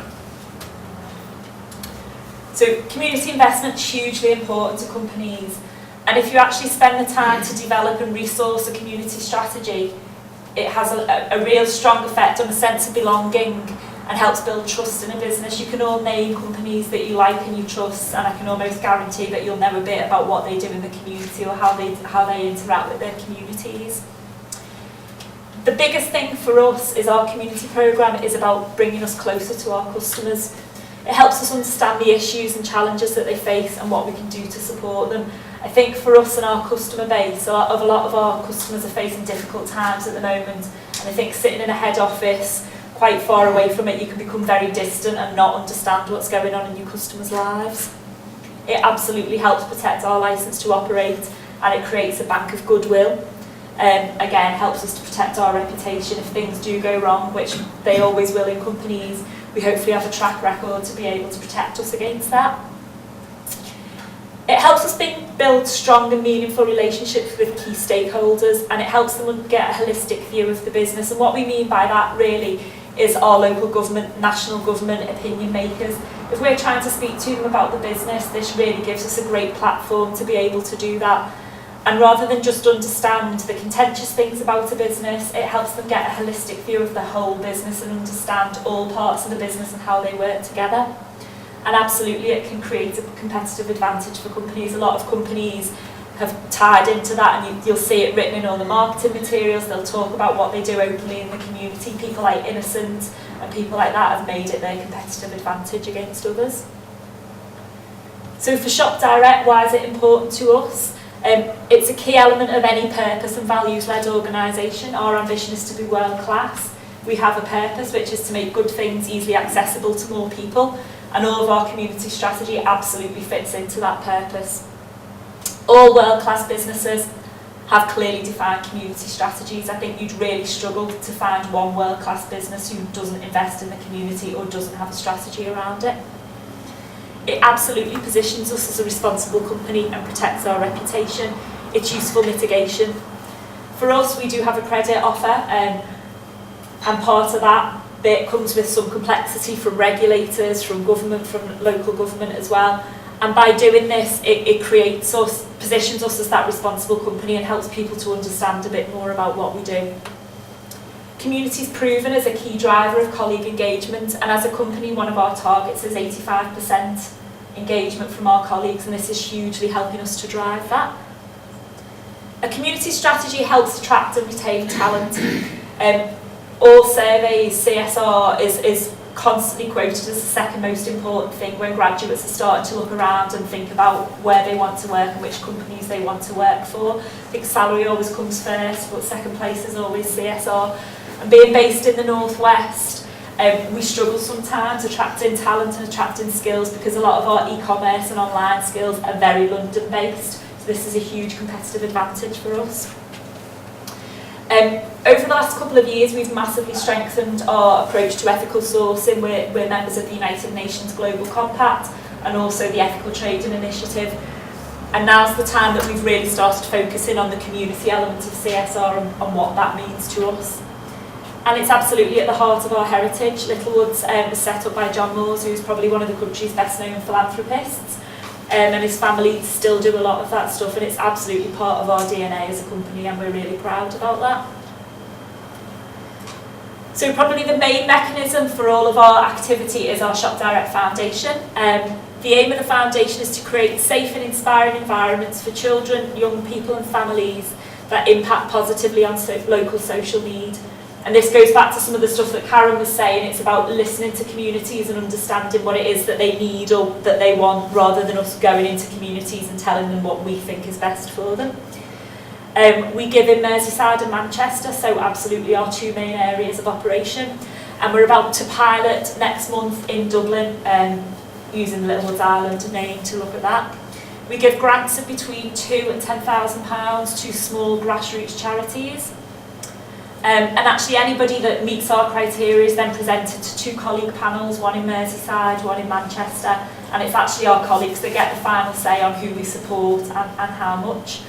So community investment is hugely important to companies, and if you actually spend the time to develop and resource a community strategy, it has a real strong effect on a sense of belonging and helps build trust in a business. You can all name companies that you like and you trust, and I can almost guarantee that you'll know a bit about what they do in the community or how they interact with their communities. The biggest thing for us is our community programme is about bringing us closer to our customers. It helps us understand the issues and challenges that they face and what we can do to support them. I think for us and our customer base, a lot of our customers are facing difficult times at the moment, and I think sitting in a head office quite far away from it, you can become very distant and not understand what's going on in your customers' lives. It absolutely helps protect our licence to operate, and it creates a bank of goodwill. Again, helps us to protect our reputation if things do go wrong, which they always will in companies. We hopefully have a track record to be able to protect us against that. It helps us build strong and meaningful relationships with key stakeholders, and it helps them get a holistic view of the business. And what we mean by that really is our local government, national government, opinion makers. If we're trying to speak to them about the business, this really gives us a great platform to be able to do that. And rather than just understand the contentious things about a business, it helps them get a holistic view of the whole business and understand all parts of the business and how they work together. And absolutely it can create a competitive advantage for companies. A lot of companies have tied into that, and you'll see it written in all the marketing materials. They'll talk about what they do openly in the community. People like Innocent and people like that have made it their competitive advantage against others. So for Shop Direct, why is it important to us? It's a key element of any purpose and values-led organisation. Our ambition is to be world-class. We have a purpose, which is to make good things easily accessible to more people, and all of our community strategy absolutely fits into that purpose. All world-class businesses have clearly defined community strategies. I think you'd really struggle to find one world-class business who doesn't invest in the community or doesn't have a strategy around it. It absolutely positions us as a responsible company and protects our reputation. It's useful mitigation. For us, we do have a credit offer, and part of that bit comes with some complexity from regulators, from government, from local government as well. And by doing this, it creates us, positions us as that responsible company and helps people to understand a bit more about what we do. Community's proven as a key driver of colleague engagement, and as a company, one of our targets is 85% engagement from our colleagues, and this is hugely helping us to drive that. A community strategy helps attract and retain talent. All surveys, CSR is constantly quoted as the second most important thing when graduates are starting to look around and think about where they want to work and which companies they want to work for. I think salary always comes first, but second place is always CSR. And being based in the Northwest, we struggle sometimes attracting talent and attracting skills because a lot of our e-commerce and online skills are very London-based. So this is a huge competitive advantage for us. Over the last couple of years, we've massively strengthened our approach to ethical sourcing. We're members of the United Nations Global Compact and also the Ethical Trading Initiative. And now's the time that we've really started focusing on the community element of CSR and what that means to us. And it's absolutely at the heart of our heritage. Littlewoods was set up by John Moores, who's probably one of the country's best known philanthropists. And his family still do a lot of that stuff, and it's absolutely part of our DNA as a company, and we're really proud about that. So probably the main mechanism for all of our activity is our Shop Direct Foundation. The aim of the foundation is to create safe and inspiring environments for children, young people and families that impact positively on local social need. And this goes back to some of the stuff that Karen was saying. It's about listening to communities and understanding what it is that they need or that they want, rather than us going into communities and telling them what we think is best for them. We give in Merseyside and Manchester, so absolutely our two main areas of operation. And we're about to pilot next month in Dublin, using Littlewoods Island name to look at that. We give grants of between £2,000 and £10,000 to small grassroots charities. And actually anybody that meets our criteria is then presented to two colleague panels, one in Merseyside, one in Manchester, and it's actually our colleagues that get the final say on who we support and how much.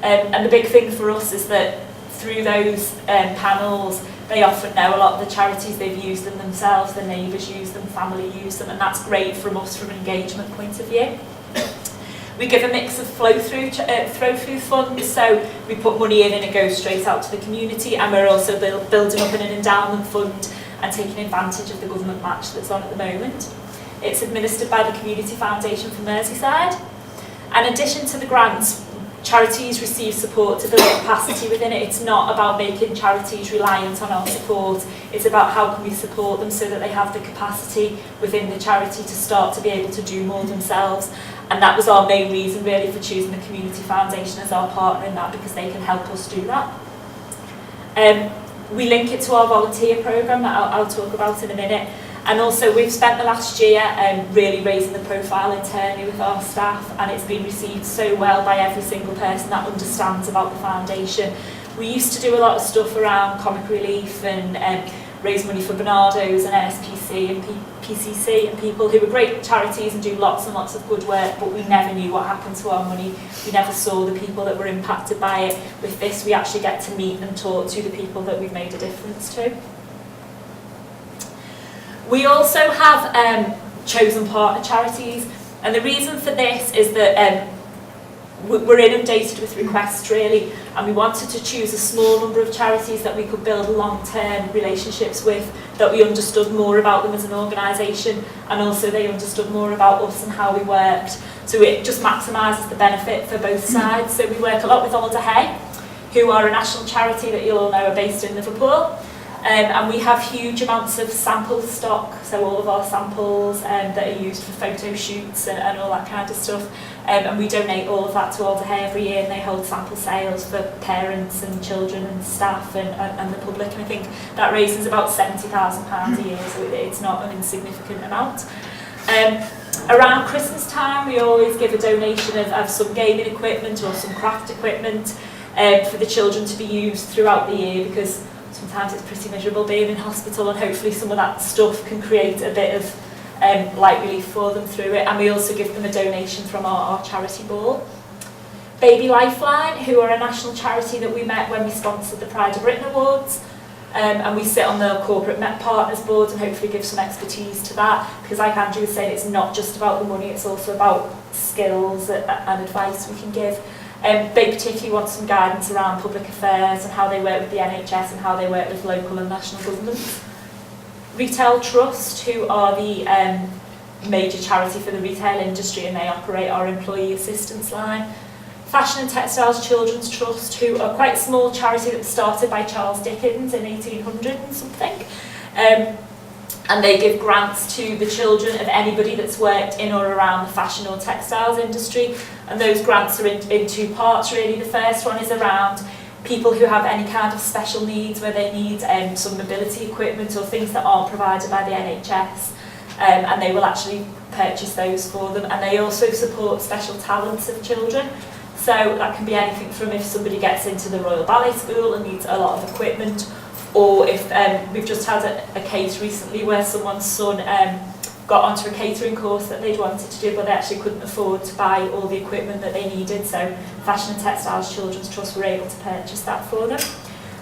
And the big thing for us is that through those panels, they often know a lot of the charities. They've used them themselves, their neighbours use them, family use them, and that's great from us from an engagement point of view. We give a mix of flow-through funds, so we put money in and it goes straight out to the community, and we're also building up an endowment fund and taking advantage of the government match that's on at the moment. It's administered by the Community Foundation for Merseyside. And in addition to the grants, charities receive support to build capacity within it. It's not about making charities reliant on our support, it's about how can we support them so that they have the capacity within the charity to start to be able to do more themselves. And that was our main reason really for choosing the Community Foundation as our partner in that, because they can help us do that. We link it to our volunteer programme that I'll talk about in a minute. And also we've spent the last year really raising the profile internally with our staff, and it's been received so well by every single person that understands about the foundation. We used to do a lot of stuff around comic relief and raise money for Bernardo's and NSPC and PCC and people who were great charities and do lots and lots of good work, but we never knew what happened to our money. We never saw the people that were impacted by it. With this, we actually get to meet and talk to the people that we've made a difference to. We also have chosen partner charities, and the reason for this is that we're inundated with requests really, and we wanted to choose a small number of charities that we could build long-term relationships with, that we understood more about them as an organisation, and also they understood more about us and how we worked. So it just maximises the benefit for both sides. So we work a lot with Alder Hey, who are a national charity that you'll all know are based in Liverpool. And we have huge amounts of sample stock, so all of our samples that are used for photo shoots and all that kind of stuff. And we donate all of that to Alder Hey every year, and they hold sample sales for parents and children and staff and the public. And I think that raises about £70,000 a year, so it's not an insignificant amount. Around Christmas time, we always give a donation of some gaming equipment or some craft equipment for the children to be used throughout the year, because sometimes it's pretty miserable being in hospital, and hopefully some of that stuff can create a bit of light relief for them through it. And we also give them a donation from our charity ball. Baby Lifeline, who are a national charity that we met when we sponsored the Pride of Britain Awards, and we sit on the corporate Met Partners board and hopefully give some expertise to that, because like Andrew was saying, it's not just about the money, it's also about skills and advice we can give. They particularly want some guidance around public affairs and how they work with the NHS and how they work with local and national governments. Retail Trust, who are the major charity for the retail industry, and they operate our employee assistance line. Fashion and Textiles Children's Trust, who are quite a small charity that was started by Charles Dickens in 1800 and something. And they give grants to the children of anybody that's worked in or around the fashion or textiles industry. And those grants are in two parts really. The first one is around people who have any kind of special needs, where they need some mobility equipment or things that aren't provided by the NHS. And they will actually purchase those for them. And they also support special talents of children. So that can be anything from if somebody gets into the Royal Ballet School and needs a lot of equipment, or if we've just had a case recently where someone's son got onto a catering course that they'd wanted to do, but they actually couldn't afford to buy all the equipment that they needed. So Fashion and Textiles Children's Trust were able to purchase that for them.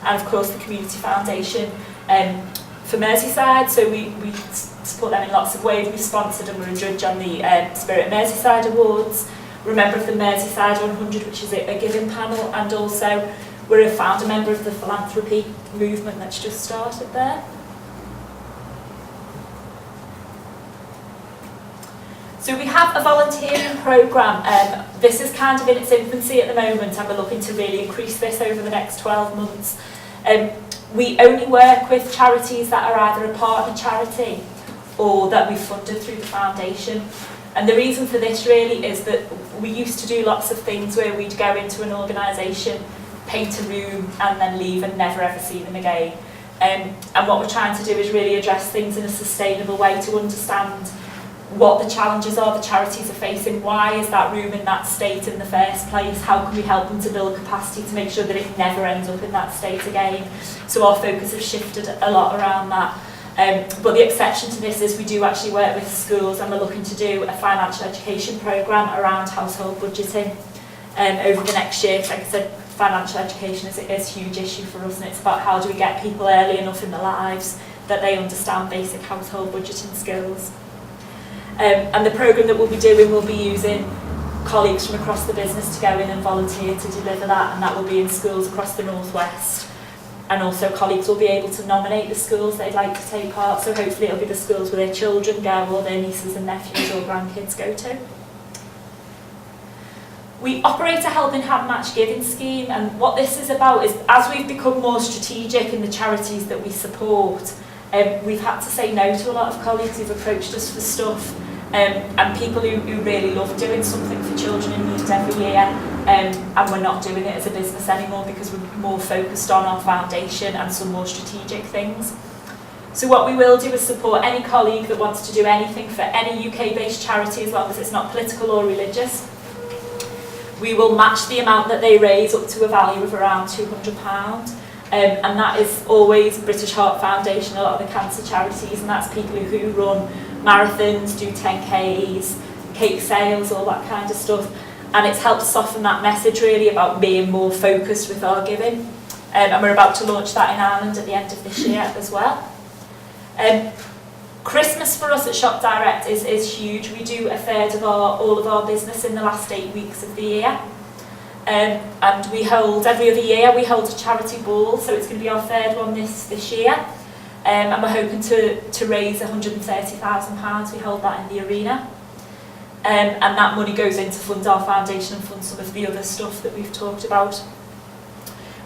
And of course the Community Foundation for Merseyside, so we support them in lots of ways. We sponsored and we're a judge on the Spirit Merseyside Awards. We're a member of the Merseyside 100, which is a giving panel, and also we're a founder member of the philanthropy movement that's just started there. So we have a volunteering programme. This is kind of in its infancy at the moment, and we're looking to really increase this over the next 12 months. We only work with charities that are either a partner charity or that we've funded through the foundation. And the reason for this really is that we used to do lots of things where we'd go into an organisation, paint a room and then leave and never ever see them again. And what we're trying to do is really address things in a sustainable way to understand what the challenges are the charities are facing, why is that room in that state in the first place, how can we help them to build capacity to make sure that it never ends up in that state again. So our focus has shifted a lot around that. But the exception to this is we do actually work with schools, and we're looking to do a financial education programme around household budgeting over the next year. Like I said, financial education is a huge issue for us, and it's about how do we get people early enough in their lives that they understand basic household budgeting skills. And the programme that we'll be doing will be using colleagues from across the business to go in and volunteer to deliver that, and that will be in schools across the North West. And also colleagues will be able to nominate the schools they'd like to take part, so hopefully it'll be the schools where their children go or their nieces and nephews or grandkids go to. We operate a Helping Hand Match giving scheme, and what this is about is as we've become more strategic in the charities that we support, we've had to say no to a lot of colleagues who've approached us for stuff, and people who really love doing something for children in need every year, and we're not doing it as a business anymore because we're more focused on our foundation and some more strategic things. So what we will do is support any colleague that wants to do anything for any UK-based charity, as long as it's not political or religious. We will match the amount that they raise up to a value of around £200. And that is always British Heart Foundation, a lot of the cancer charities, and that's people who run marathons, do 10Ks, cake sales, all that kind of stuff. And it's helped soften that message really about being more focused with our giving. And we're about to launch that in Ireland at the end of this year as well. Christmas for us at Shop Direct is huge. We do a third of all of our business in the last 8 weeks of the year. And we hold, every other year, we hold a charity ball, so it's going to be our third one this year. And we're hoping to raise £130,000. We hold that in the arena. And that money goes in to fund our foundation and fund some of the other stuff that we've talked about.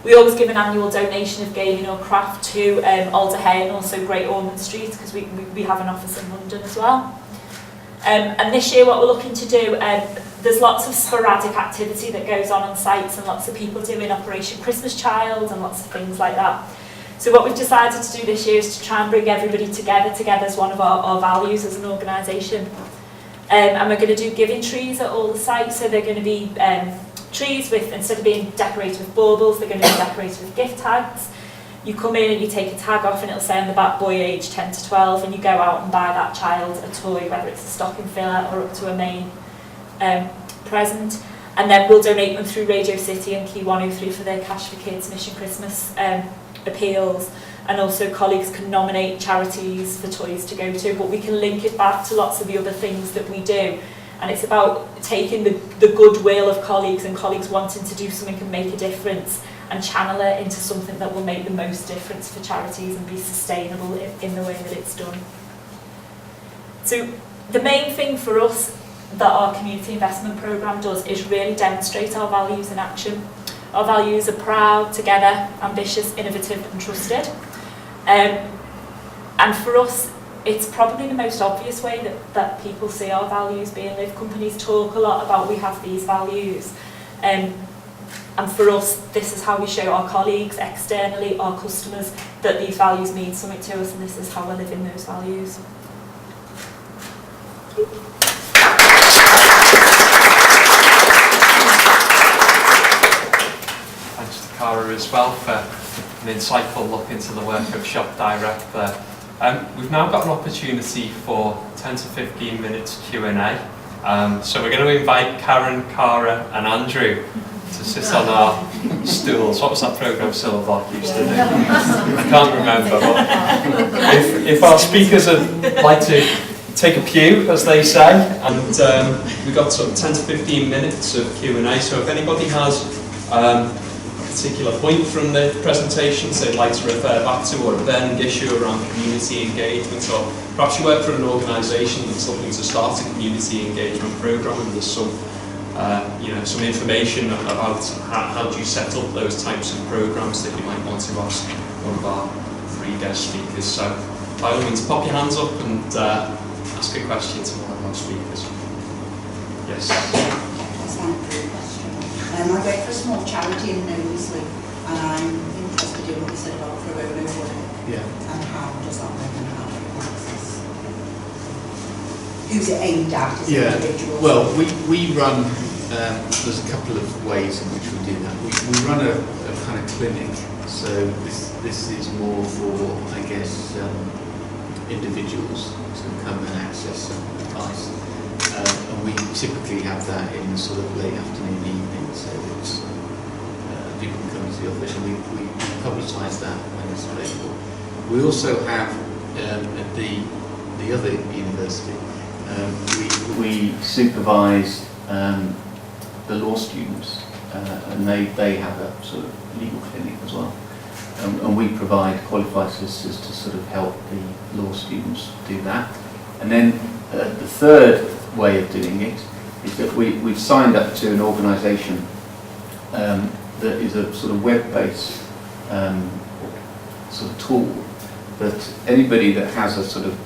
We always give an annual donation of gaming or craft to Alder Hay and also Great Ormond Street, because we have an office in London as well. And this year what we're looking to do, there's lots of sporadic activity that goes on sites, and lots of people doing Operation Christmas Child and lots of things like that. So what we've decided to do this year is to try and bring everybody together as one of our values as an organisation. And we're going to do giving trees at all the sites, so they're going to be trees with, instead of being decorated with baubles, they're going to be decorated with gift tags. You come in and you take a tag off and it'll say on the back boy age 10 to 12, and you go out and buy that child a toy, whether it's a stocking filler or up to a main present. And then we'll donate them through Radio City and Key 103 for their Cash for Kids Mission Christmas appeals. And also colleagues can nominate charities for toys to go to, but we can link it back to lots of the other things that we do. And it's about taking the goodwill of colleagues and colleagues wanting to do something and make a difference, and channel it into something that will make the most difference for charities and be sustainable in the way that it's done. So the main thing for us that our community investment programme does is really demonstrate our values in action. Our values are proud, together, ambitious, innovative and trusted. And for us, it's probably the most obvious way that people see our values being lived. Companies talk a lot about we have these values. And for us, this is how we show our colleagues externally, our customers, that these values mean something to us, and this is how we're living those values. Thanks to Cara as well for an insightful look into the work of Shop Direct there. We've now got an opportunity for 10 to 15 minutes Q&A. So we're going to invite Karen, Cara and Andrew to sit on our stools. What was that programme Silverlock used to do? I can't remember. But if our speakers would like to take a pew, as they say, and we've got sort of 10 to 15 minutes of Q&A. So if anybody has particular point from the presentations they'd like to refer back to, or a burning issue around community engagement, or perhaps you work for an organisation that's looking to start a community engagement programme and there's some some information about how do you set up those types of programmes that you might want to ask one of our 3 guest speakers. So by all means, pop your hands up and ask a question to one of our speakers. Yes. I work for a small charity in Knowsley, and I'm interested in what you said about pro bono work. Yeah. And how does that work and how it access? Who's it aimed at? Is it individuals? Well, we run, there's a couple of ways in which we do that. We run a kind of clinic, so this is more for, I guess, individuals to come and access some advice. And we typically have that in sort of late afternoon, evening, so it's people can come to the office and we publicise that when it's available. We also have at the other university, we supervise the law students, and they have a sort of legal clinic as well. And we provide qualified solicitors to sort of help the law students do that. And then the third way of doing it is that we've signed up to an organisation that is a sort of web-based sort of tool that anybody that has a sort of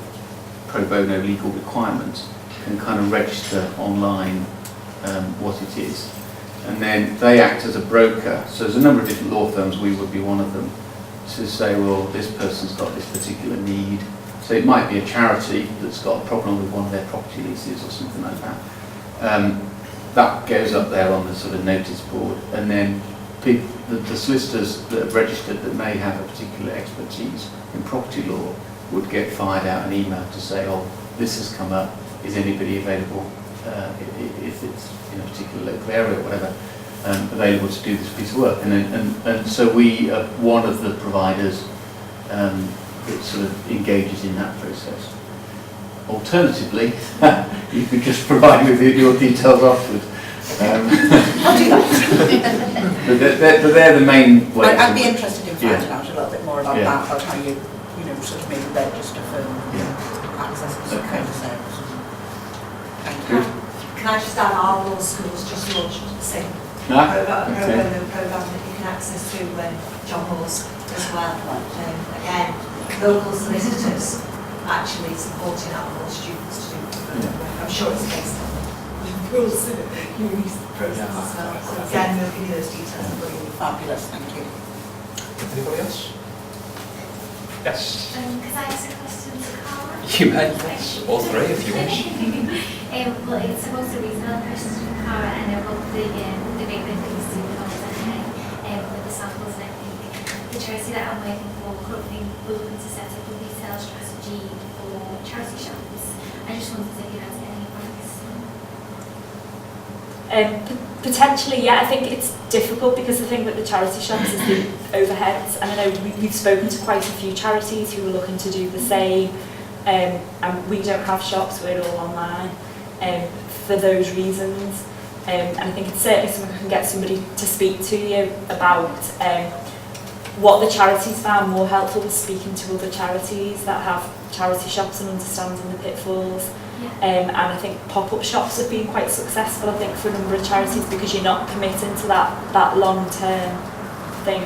pro bono legal requirement can kind of register online what it is. And then they act as a broker. So there's a number of different law firms, we would be one of them, to say, well, this person's got this particular need. So it might be a charity that's got a problem with one of their property leases or something like that. That goes up there on the sort of notice board, and then the solicitors that have registered that may have a particular expertise in property law would get fired out an email to say, oh, this has come up, is anybody available, if it's in a particular local area or whatever, available to do this piece of work. And so we are one of the providers that sort of engages in that process. Alternatively, you could just provide me with your details afterwards. I'll do that. but they're the main ways. I'd be interested in finding out a little bit more about that, about how you sort of maybe register for access to some kind of service. Thank you. Can I just add, our law schools just launched the same program that you can access through John Moore's as well. Again, local solicitors actually supporting our law students to do work. I'm sure it's based on the rules that you use the process as well. So again, we'll give you those details. Fabulous, thank you. Anybody else? Yes. Could I ask a question to Cara? You may, yes. All 3 if you wish. Well, it's supposed to be a question to Cara, and I hope the big things to come today with the samples and everything. The charity that I'm working for currently looking to set up a retail strategy for charity shops. I just wanted to give us any advice. Potentially, yeah. I think it's difficult because the thing with the charity shops is the overheads, and I know we've spoken to quite a few charities who are looking to do the same, and we don't have shops, we're all online for those reasons, and I think it's certainly something I can get somebody to speak to you about. What the charities found more helpful was speaking to other charities that have charity shops and understanding the pitfalls. And I think pop-up shops have been quite successful, I think, for a number of charities because you're not committing to that long-term thing.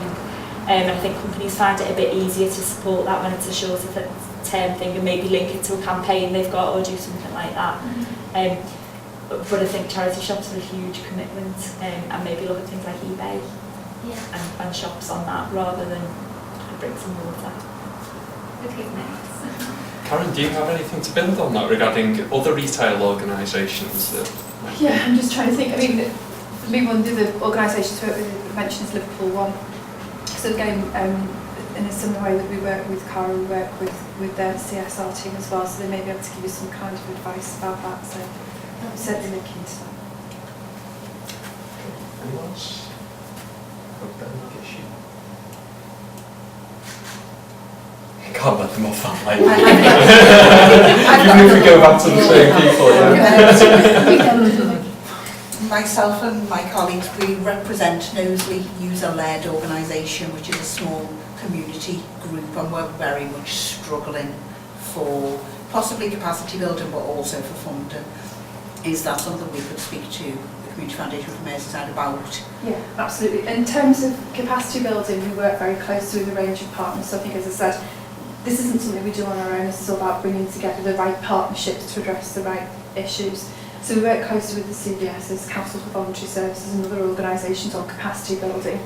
And I think companies find it a bit easier to support that when it's a shorter-term thing and maybe link it to a campaign they've got or do something like that. But I think charity shops are a huge commitment, and maybe look at things like eBay and shops on that rather than bricks and mortar. Okay, thanks. Karen, do you have anything to build on that regarding other retail organisations? Yeah, I'm just trying to think. I mean, for me, one of the organisations we mentioned is Liverpool One. So again, in a similar way that we work with Cara, we work with their CSR team as well, so they may be able to give you some kind of advice about that. So I'm certainly looking into that. Anyone else? Can't let them off that late. Even if we go back to the same people. myself and my colleagues, we represent Knowsley User-Led Organisation, which is a small community group, and we're very much struggling for possibly capacity building, but also for funding. Is that something we could speak to the Community Foundation for Merseyside about? Yeah, absolutely. In terms of capacity building, we work very closely with a range of partners. So I think, as I said, this isn't something we do on our own. This is all about bringing together the right partnerships to address the right issues. So we work closely with the CVSs, Council for Voluntary Services, and other organisations on capacity building.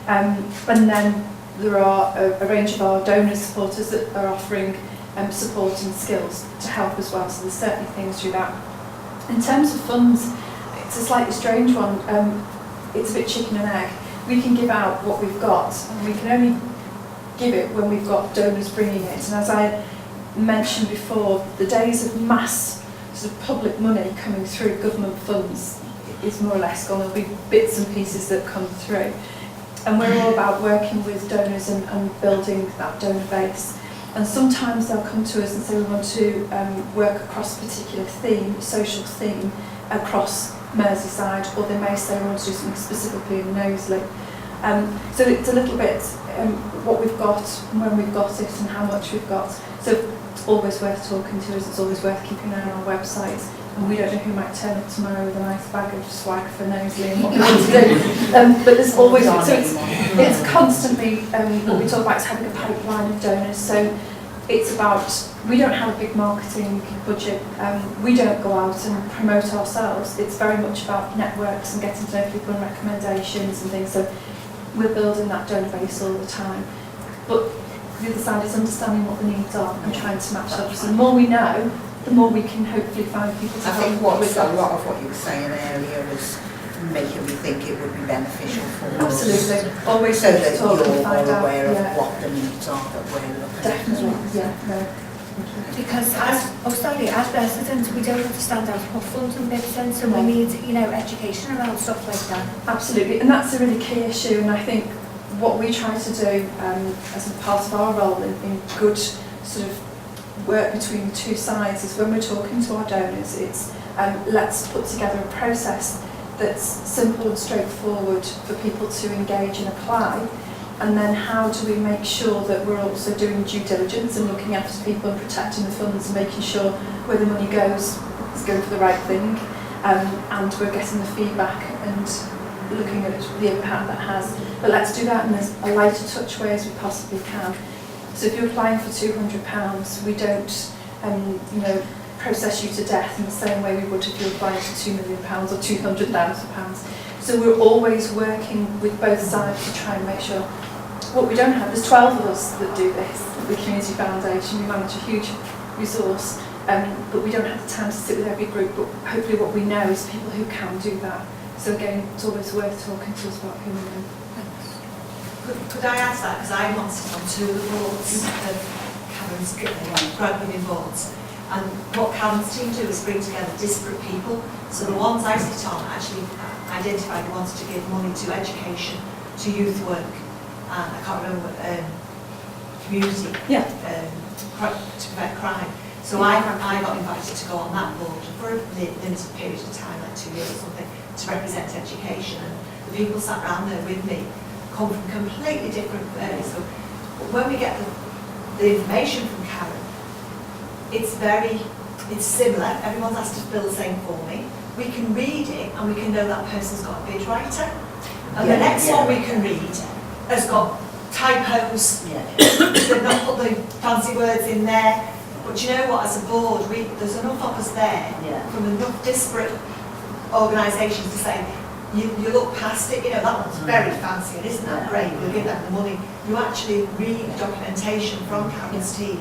And then there are a range of our donor supporters that are offering support and skills to help as well. So there's certainly things through that. In terms of funds, it's a slightly strange one. It's a bit chicken and egg. We can give out what we've got, and we can only give it when we've got donors bringing it. And as I mentioned before, the days of mass sort of public money coming through government funds is more or less gone. There'll be bits and pieces that come through. And we're all about working with donors and building that donor base. And sometimes they'll come to us and say we want to work across a particular theme, social theme, across Merseyside, or they may say we want to do something specifically in Knowsley. So it's a little bit what we've got, and when we've got it, and how much we've got. So it's always worth talking to us, it's always worth keeping an eye on our website. And we don't know who might turn up tomorrow with a nice bag of swag for Knowsley and what we want to do. But there's always, so it's constantly, what we talk about is having a pipeline of donors. So it's about, we don't have a big marketing budget. We don't go out and promote ourselves. It's very much about networks and getting to know people and recommendations and things. So we're building that donor base all the time. But the other side is understanding what the needs are and trying to match up. So the more we know, the more we can hopefully find people to help. I think what's a lot of what you were saying earlier is making me think it would be beneficial for us. Absolutely. Always so that talk you're and find more out, aware yeah. of what the needs are that we're looking Definitely, at. yeah, no. Because as residents, we don't understand how to put funds in business, and No. we need, education around stuff like that. Absolutely, and that's a really key issue. And I think what we try to do as a part of our role in good sort of work between the two sides is when we're talking to our donors, it's let's put together a process that's simple and straightforward for people to engage and apply. And then how do we make sure that we're also doing due diligence and looking after people and protecting the funds and making sure where the money goes, it's going for the right thing, and we're getting the feedback and looking at the impact that has. But let's do that in as a lighter touch way as we possibly can. So if you're applying for £200, we don't process you to death in the same way we would if you're applying for £2 million or £200,000. So we're always working with both sides to try and make sure. What we don't have, there's 12 of us that do this at the Community Foundation. We manage a huge resource, but we don't have the time to sit with every group. But hopefully what we know is people who can do that. So again, it's always worth talking to us about who we know. Could I ask that? Because I once sit on 2 of the boards of Karen's grant-giving boards. And what Karen's team do is bring together disparate people. So the ones I sit on actually identify the ones to give money to education, to youth work, and I can't remember what, community, to prevent crime. So I got invited to go on that board for a limited period of time, like 2 years or something, to represent education. And the people sat around there with me come from completely different areas. So when we get the information from Karen, it's similar. Everyone's asked to fill the same form in. We can read it and we can know that person's got a bid writer. And the next one we can read has got typos. They've not put the fancy words in there. But you know what, as a board, there's enough of us there from enough disparate organisations to say, you look past it, that one's very fancy and isn't that great, we'll give them the money. You actually read the documentation from Karen's team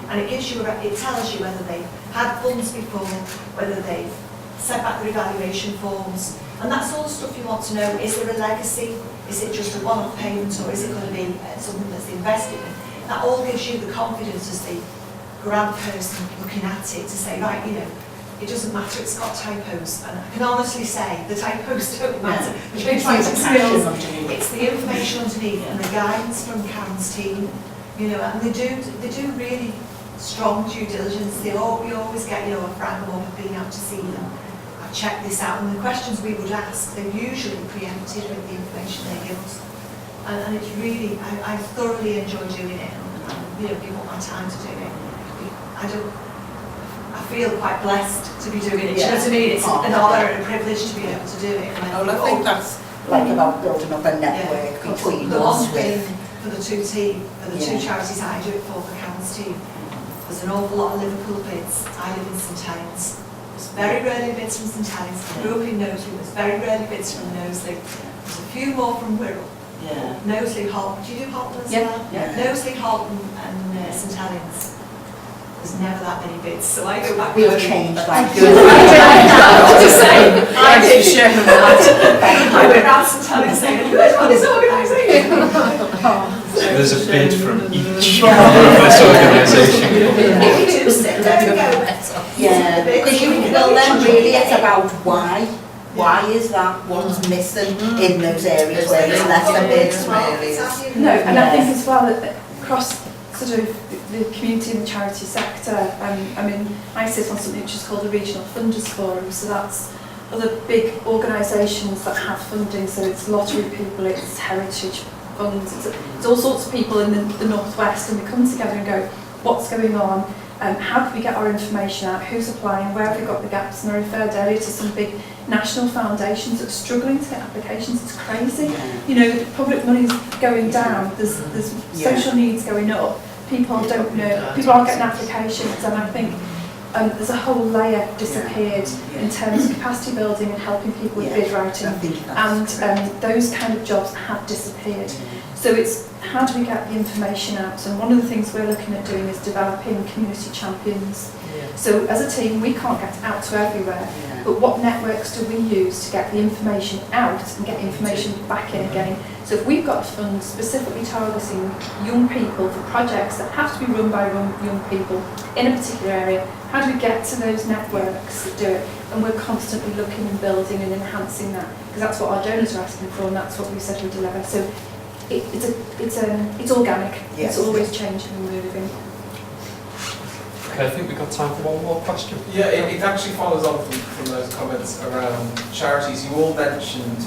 and it tells you whether they've had funds before, whether they've sent back their evaluation forms, and that's all the stuff you want to know. Is there a legacy? Is it just a one-off payment, or is it going to be something that's invested in? That all gives you the confidence as the grant person looking at it to say, right, it doesn't matter, it's got typos, and I can honestly say the typos don't matter. It's the information underneath and the guidance from Karen's team, and they do really strong due diligence. We always get a Frank or being out to see them. I've check this out, and the questions we would ask, they're usually preempted with the information they give us. And it's really, I thoroughly enjoy doing it, and give up my time to do it. I feel quite blessed to be doing it. Do you know what I mean? It's an honour and a privilege to be able to do it. And I think that's like about building up a network between the us one thing with. for the two charities I do it for, the Cam's team, there's an awful lot of Liverpool bids. I live in St Helens. There's very rarely bids from St Helens. I grew up in Knowsley. There's very rarely bids from Knowsley. There's a few more from Wirral. Yeah. Knowsley, Halton. Do you do Halton as well? Yeah. Knowsley, Halton and St Helens. There's never that many bids, so I go back. We'll change that. I did share them out. I went round St Helens saying, who is on this organisation? There's a bid from each member of this organisation. There we go. Yeah, because you will then really, it's about why. Why is that? What's missing in those areas where there's less than bids really? No, and I think as well that across sort of the community and the charity sector, I mean, I sit on something which is called the Regional Funders Forum, so that's other big organisations that have funding, so it's lottery people, it's heritage funds, it's all sorts of people in the northwest, and we come together and go, what's going on, how can we get our information out, who's applying, where have we got the gaps, and I referred earlier to some big national foundations that are struggling to get applications. It's crazy. The public money's going down, there's social needs going up, people don't know, people aren't getting applications, and I think there's a whole layer disappeared in terms of capacity building and helping people with bid writing, and those kind of jobs have disappeared. So it's how do we get the information out? And one of the things we're looking at doing is developing community champions. So as a team, we can't get out to everywhere, but what networks do we use to get the information out and get information back in again? So if we've got a fund specifically targeting young people for projects that have to be run by young people in a particular area, how do we get to those networks that do it? And we're constantly looking and building and enhancing that, because that's what our donors are asking for, and that's what we said we deliver. So it's organic. It's always changing and moving. Okay, I think we've got time for one more question. Yeah, it actually follows on from those comments around charities. You all mentioned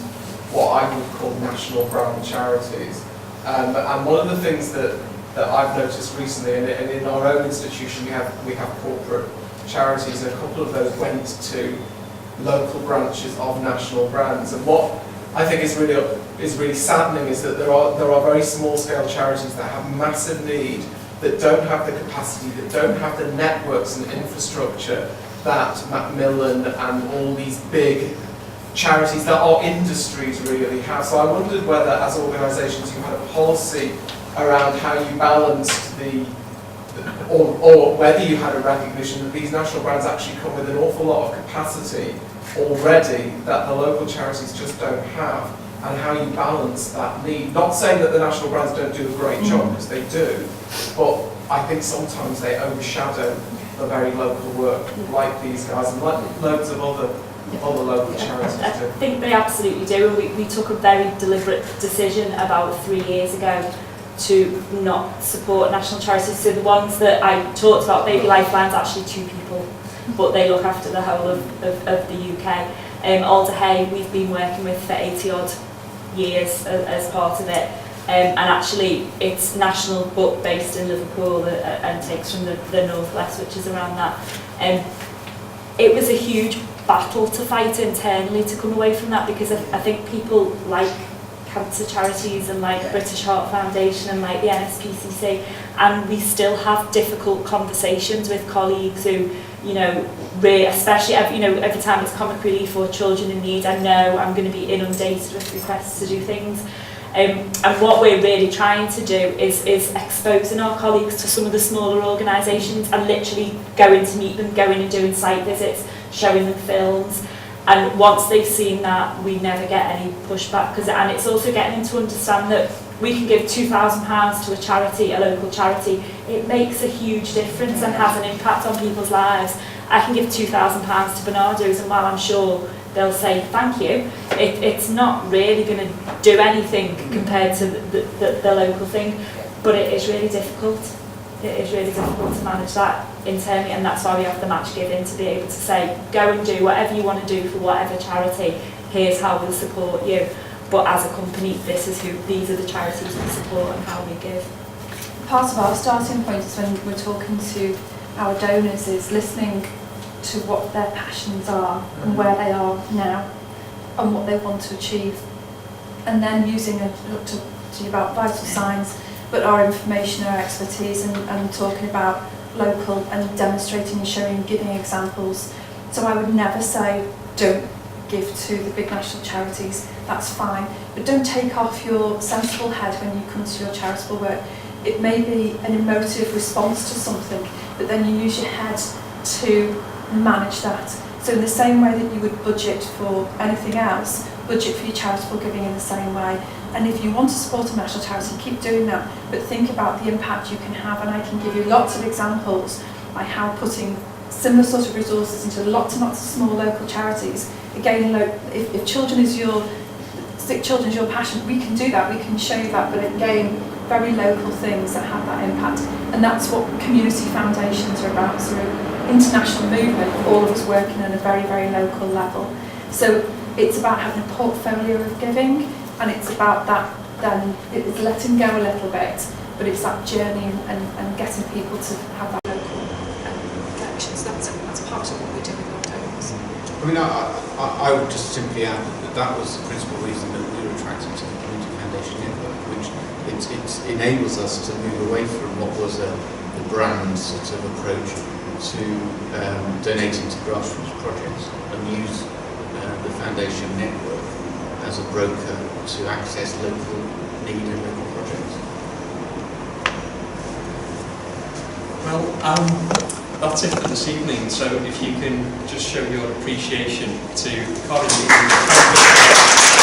what I would call national brand charities. And one of the things that I've noticed recently, and in our own institution we have corporate charities, and a couple of those went to local branches of national brands. And what I think is really saddening is that there are very small scale charities that have massive need, that don't have the capacity, that don't have the networks and infrastructure that Macmillan and all these big charities that are industries really have. So I wondered whether, as organisations, you had a policy around how you balanced or whether you had a recognition that these national brands actually come with an awful lot of capacity already that the local charities just don't have, and how you balance that need. Not saying that the national brands don't do a great job, because they do, but I think sometimes they overshadow the very local work, like these guys and like loads of other local charities I do. think they absolutely do, and we took a very deliberate decision about 3 years ago to not support national charities. So the ones that I talked about, Baby Lifeline's actually 2 people, but they look after the whole of the UK. Alder Hay, we've been working with for 80 odd years as part of it, and actually it's national but based in Liverpool and takes from the northwest, which is around that. It was a huge battle to fight internally to come away from that, because I think people like cancer charities and like British Heart Foundation and like the NSPCC, and we still have difficult conversations with colleagues who, especially every time it's comic relief or children in need, I know I'm going to be inundated with requests to do things. And what we're really trying to do is exposing our colleagues to some of the smaller organisations and literally going to meet them, going and doing site visits, showing them films. And once they've seen that, we never get any pushback. And it's also getting them to understand that we can give £2,000 to a charity, a local charity. It makes a huge difference and has an impact on people's lives. I can give £2,000 to Bernardo's, and while I'm sure they'll say thank you, it's not really going to do anything compared to the local thing, but it is really difficult. it is really difficult to manage that internally, and that's why we have the match giving, to be able to say, go and do whatever you want to do for whatever charity, here's how we'll support you. But as a company, these are the charities we support and how we give. Part of our starting point is when we're talking to our donors is listening to what their passions are and where they are now and what they want to achieve. And then using talked to you about vital signs, but our information, our expertise, and talking about local and demonstrating and showing, giving examples. So I would never say, don't give to the big national charities, that's fine. But don't take off your sensible head when you come to your charitable work. It may be an emotive response to something, but then you use your head to manage that. So in the same way that you would budget for anything else, budget for your charitable giving in the same way. And if you want to support a national charity, keep doing that, but think about the impact you can have. And I can give you lots of examples by how putting similar sort of resources into lots and lots of small local charities. Again, if children is sick children is your passion, we can do that, we can show you that, but again, very local things that have that impact. And that's what community foundations are about. So international movement, all of us working on a very, very local level. So it's about having a portfolio of giving, and it's about that, then it's letting go a little bit, but it's that journey and getting people to have that local connections. That's part of what we do with our donors. I mean, I would just simply add that was the principal reason that we were attracted to the Community Foundation Network, which it enables us to move away from what was the brand sort of approach to donating to grassroots projects and use the foundation network as a broker to access local need and local projects. Well, that's it for this evening. So if you can just show your appreciation to Cara Newton.